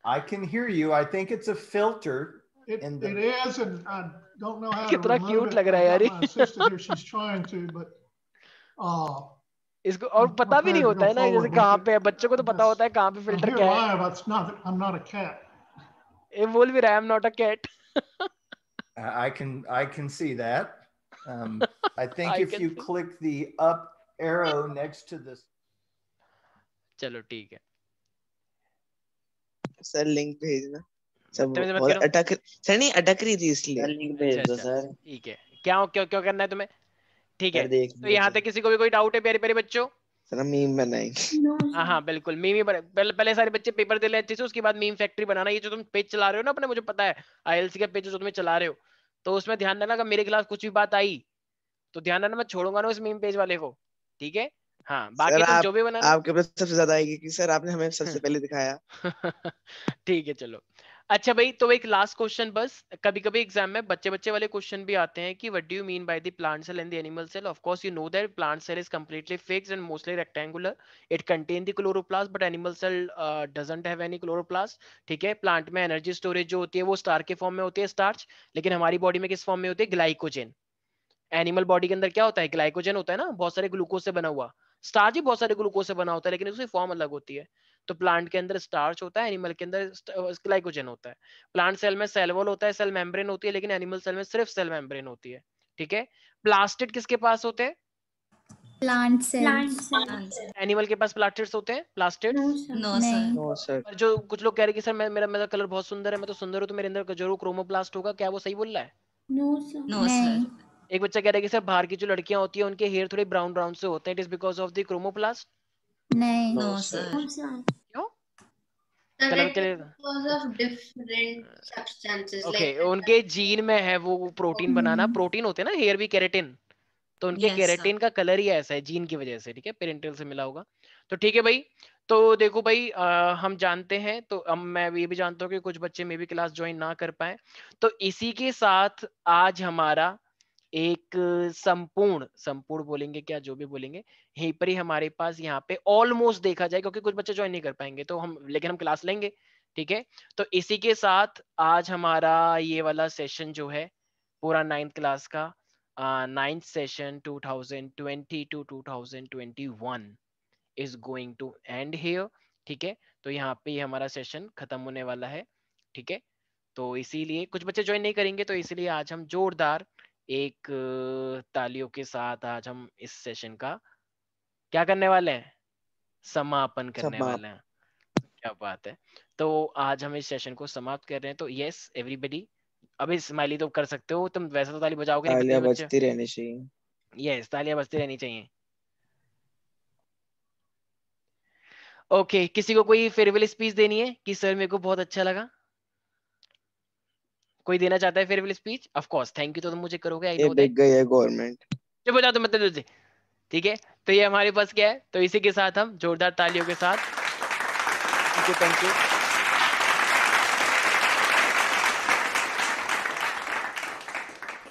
I can hear you. I think it's a filter in the. It is, and I don't know how to कितना remove cute it. लग रहा I've है यार got my ये। assistant here. She's trying to, but इसको और I'm पता भी नहीं prepared to होता go है ना जैसे forward with कहाँ it. पे है, बच्चों को तो पता होता है कहाँ पे I'm फिल्टर here क्या है। live. I'm not a cat. ये बोल भी रहा है, I'm not a cat. I can see that. I think I if can you see. click the up arrow next to this. चलो ठीक है सर लिंक भेजना। सब बदतमीजी मत बहुत करो। सर नहीं अटक रही थी इसलिए। लिंक भेज दो सर। ठीक है, क्या क्यों क्यों करना है तुम्हें? ठीक है, सर देख तो यहाँ तक किसी को भी कोई डाउट है प्यारे प्यारे बच्चों? सर हम मीम बनाएंगे। हाँ हाँ बिल्कुल, मीम ही पहले सारे बच्चे पेपर दे ले अच्छे से, उसके बाद मीम फैक्ट्री बनाना। ये जो तुम पेज चला रहे हो ना अपने, मुझे पता है आईएलसी का पेज जो तुम्हें चला रहे हो, तो उसमें ध्यान देना अगर मेरे खिलाफ कुछ भी बात आई तो ध्यान देना, मैं छोड़ूंगा ना उस मीम पेज वाले को, ठीक है? हाँ बाकी सर तुम आप जो भी बना रहे हो आपके पास सबसे ज्यादा आएगी कि सर आपने हमें सबसे पहले दिखाया। ठीक है चलो। अच्छा भाई, तो एक लास्ट क्वेश्चन बस, कभी कभी एग्जाम में बच्चे बच्चे वाले क्वेश्चन भी आते हैं कि what do you mean by the plant cell and the animal cell? Of course you know that plant cell is completely fixed and mostly rectangular, it contain the chloroplast, but animal cell doesn't have any chloroplast, ठीक है? Plant में energy storage जो होती है वो star के form में होती है, स्टार्च, लेकिन हमारी बॉडी में किस फॉर्म में होती है? ग्लाइकोजन। एनिमल बॉडी के अंदर क्या होता है? ग्लाइकोजन होता है ना, बहुत सारे ग्लूकोज से बना हुआ। स्टार्च भी बहुत सारे ग्लूकोज से बना होता है, लेकिन उसकी फॉर्म अलग होती है। तो प्लांट के अंदर स्टार्च होता है, एनिमल के अंदर ग्लाइकोजन होता है। प्लांट सेल में सेल वॉल होता है, सेल मेम्ब्रेन होती है, लेकिन एनिमल सेल में सिर्फ सेल मेम्ब्रेन होती है, ठीक है? प्लास्टिड किसके पास होते हैं? Plant plant cell. Cell. Animal के पास प्लास्टिड्स होते हैं? Plastid no sir. No sir. नहीं। No sir. और जो कुछ लोग कह रहे हैं कि सर मेरा कलर बहुत सुंदर है, मैं तो सुंदर हूं, तो मेरे अंदर जरूर क्रोमोप्लास्ट होगा, क्या वो सही बोल रहा है? No sir. No sir. एक बच्चा कह रहा है कि सर बाहर की जो लड़कियां होती है उनके हेयर थोड़े ब्राउन ब्राउन से होते हैं, it is because of the chromoplast. नहीं। No sir. No sir. क्यों? So चलो it is चलिए, because of different substances okay, like उनके जीन में है वो प्रोटीन बनाना, प्रोटीन होते हैं ना हेयर भी, केराटिन, तो उनके Yes, केराटिन का कलर ही ऐसा है जीन की वजह से, ठीक है? पेरेंटल से मिला होगा। तो ठीक है भाई, तो देखो भाई हम जानते हैं, तो अब मैं ये भी जानता हूँ कि कुछ बच्चे में भी क्लास ज्वाइन ना कर पाए, तो इसी के साथ आज हमारा एक संपूर्ण संपूर्ण बोलेंगे क्या, जो भी बोलेंगे, यहीं पर ही हमारे पास यहाँ पे ऑलमोस्ट देखा जाए, क्योंकि कुछ बच्चे ज्वाइन नहीं कर पाएंगे तो हम, लेकिन हम क्लास लेंगे, ठीक है? तो इसी के साथ आज हमारा ये वाला सेशन जो है पूरा 9th क्लास का 9th session 2020 to 2021 is going to end here, ठीक है? तो यहाँ पे हमारा सेशन खत्म होने वाला है, ठीक है? तो इसीलिए कुछ बच्चे ज्वाइन नहीं करेंगे, तो इसीलिए आज हम जोरदार एक तालियों के साथ आज हम इस सेशन का क्या करने वाले हैं? समापन करने वाले हैं। क्या बात है! तो आज हम इस सेशन को समाप्त कर रहे हैं, तो यस एवरीबॉडी, अभी स्माइली तो कर सकते हो तुम, वैसे तो ताली बजाओगे नहीं तालियां बच्चे। बजती रहनी चाहिए। यस, तालियां बजती रहनी चाहिए। ओके, किसी को कोई फेयरवेल स्पीच देनी है कि सर मेरे को बहुत अच्छा लगा? कोई देना चाहता है farewell speech? Of course, thank you तो तुम मुझे करोगे, आई ये नो बिक दैट। गई है गवर्नमेंट। चुप हो जाओ तुम, मतलब, ठीक है? तो ये हमारे पास क्या है, तो इसी के साथ हम जोरदार तालियों के साथ, थैंक यू।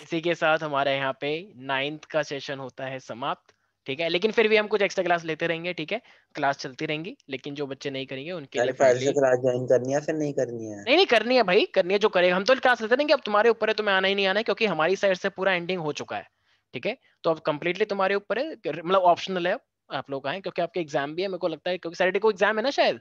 इसी के साथ हमारा यहाँ पे 9th का सेशन होता है समाप्त, ठीक है? लेकिन फिर भी हम कुछ एक्स्ट्रा क्लास लेते रहेंगे, ठीक है? क्लास चलती रहेंगी, लेकिन जो बच्चे नहीं करेंगे उनके लिए फाइल से फाइनली क्लास ज्वाइन करनी है फिर नहीं करनी है? नहीं करनी है भाई, करनी है, जो करेगा। हम तो क्लास लेते रहेंगे, अब तुम्हारे ऊपर है तुम्हें आना ही नहीं आना है, क्योंकि हमारी साइड से पूरा एंडिंग हो चुका है, ठीक है? तो अब कंप्लीटली तुम्हारे ऊपर है, मतलब ऑप्शनल है, आप लोग आए, क्योंकि आपके एग्जाम भी है, मेरे को लगता है, क्योंकि सैटरडे को एग्जाम है ना शायद।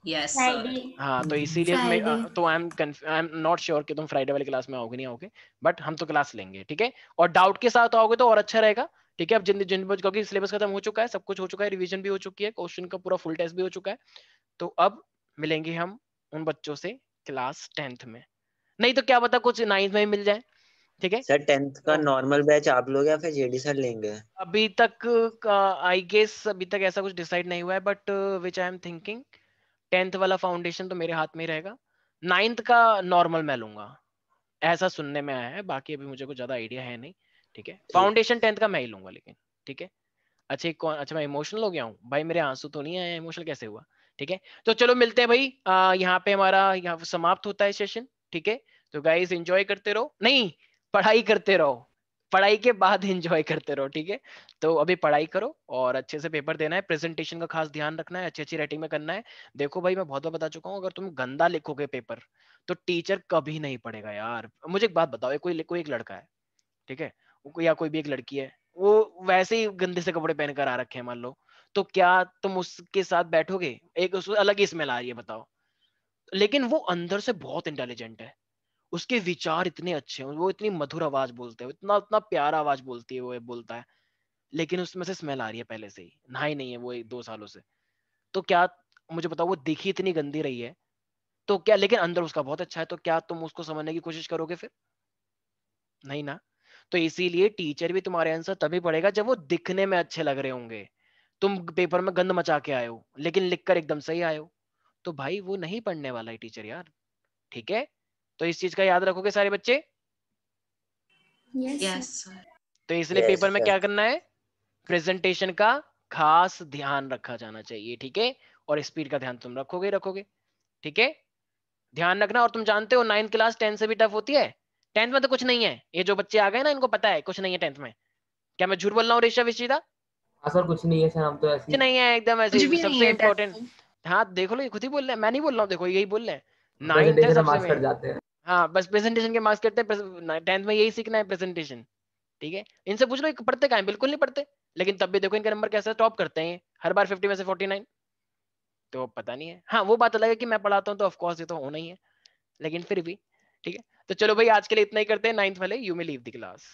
yes, Friday. हाँ, तो इसीलिए तो आई एम नॉट श्योर कि तुम फ्राइडे वाली क्लास में आओगे नहीं आओगे, बट हम तो क्लास लेंगे, ठीक है? और डाउट के साथ आओगे तो और अच्छा रहेगा, ठीक है? अब जिन जिन क्योंकि सिलेबस खत्म हो चुका है, सब कुछ हो चुका है, रिवीजन भी हो चुकी है, क्वेश्चन का पूरा फुल टेस्ट भी हो चुका है, तो अब मिलेंगे हम उन बच्चों से क्लास 10th में, नहीं तो क्या पता कुछ 9th में ही मिल जाए, ठीक है? सर 10th का नॉर्मल बैच आप लोग या फिर जेडी सर लेंगे? अभी तक आई गेस अभी तक ऐसा कुछ डिसाइड नहीं हुआ है, but which I am thinking 10th वाला फाउंडेशन तो मेरे हाथ में ही रहेगा, 9th का नॉर्मल मैं लूंगा, ऐसा सुनने में आया है, बाकी अभी मुझे कुछ ज्यादा आइडिया है नहीं, ठीक है? फाउंडेशन 10th का मैं ही लूंगा, लेकिन ठीक है? अच्छा मैं इमोशनल हो गया हूँ भाई, मेरे आंसू तो नहीं आए, इमोशनल कैसे हुआ? ठीक है, तो चलो मिलते हैं भाई, यहाँ पे हमारा यहाँ समाप्त होता है सेशन, ठीक है? तो गाइस एंजॉय करते रहो, नहीं पढ़ाई करते रहो, पढ़ाई के बाद एंजॉय करते रहो, ठीक है? तो अभी पढ़ाई करो और अच्छे से पेपर देना है, प्रेजेंटेशन का खास ध्यान रखना है, अच्छी अच्छी राइटिंग में करना है। देखो भाई, मैं बहुत बार बता चुका हूँ, अगर तुम गंदा लिखोगे पेपर तो टीचर कभी नहीं पढ़ेगा यार। मुझे एक बात बताओ, कोई एक लड़का है, ठीक है, या कोई भी एक लड़की है, वो वैसे ही गंदे से कपड़े पहनकर आ रखे हैं मान लो, तो क्या तुम उसके साथ बैठोगे? एक उसको अलग ही स्मेल आ रही है, बताओ। लेकिन वो अंदर से बहुत इंटेलिजेंट है, उसके विचार इतने अच्छे हैं, वो इतनी मधुर आवाज बोलते हैं, इतना इतना प्यारा आवाज बोलती है, वो बोलता है, लेकिन उसमें से स्मेल आ रही है पहले से ही, नहाई नहीं है वो 1-2 सालों से, तो क्या मुझे बताओ, वो दिखी इतनी गंदी रही है तो क्या, लेकिन अंदर उसका बहुत अच्छा है, तो क्या तुम उसको समझने की कोशिश करोगे फिर? नहीं ना। तो इसीलिए टीचर भी तुम्हारे आंसर तभी पढ़ेगा जब वो दिखने में अच्छे लग रहे होंगे। तुम पेपर में गंद मचा के आए हो लेकिन लिखकर एकदम सही आए हो, तो भाई वो नहीं पढ़ने वाला है टीचर यार। ठीक है, तो इस चीज का याद रखोगे सारे बच्चे। Yes sir. तो इसलिए पेपर में क्या करना है, प्रेजेंटेशन का खास ध्यान रखा जाना चाहिए। ठीक है, और स्पीड का ध्यान तुम रखोगे। ठीक है, ध्यान रखना। और तुम जानते हो 9th क्लास 10 से भी टफ होती है। 10th में तो कुछ नहीं है, ये जो बच्चे आ गए ना इनको पता है कुछ नहीं है 10th में। क्या मैं झूठ बोल रहा हूँ ऋषभ विशीदा? हाँ सर कुछ नहीं है सर, हम तो ऐसे कुछ नहीं है, एकदम ऐसे कुछ भी नहीं सबसे है इम्पोर्टेंट। हाँ देख लो, ये खुद ही बोल रहे हैं, मैं नहीं बोल रहा हूँ, देखो यही बोल रहे हैं। 9th है प्रेजेंटेशन सबसे मार्क्स कट में। जाते हैं। हाँ बस प्रेजेंटेशन के मार्क्स करते हैं, 10th में यही सीखना है, प्रेजेंटेशन। ठीक है, इनसे पूछ लो ये पढ़ते कहाँ हैं? बिल्कुल नहीं पढ़ते, लेकिन तब भी देखो इनका नंबर कैसा टॉप करते हैं हर बार 50 में से 49। तो पता नहीं है। हाँ वो बात अलग है कि मैं पढ़ाता हूँ तो ऑफकोर्स ये तो होना ही है, लेकिन फिर भी ठीक है। तो चलो भाई आज के लिए इतना ही करते हैं, 9th वाले you may leave the class.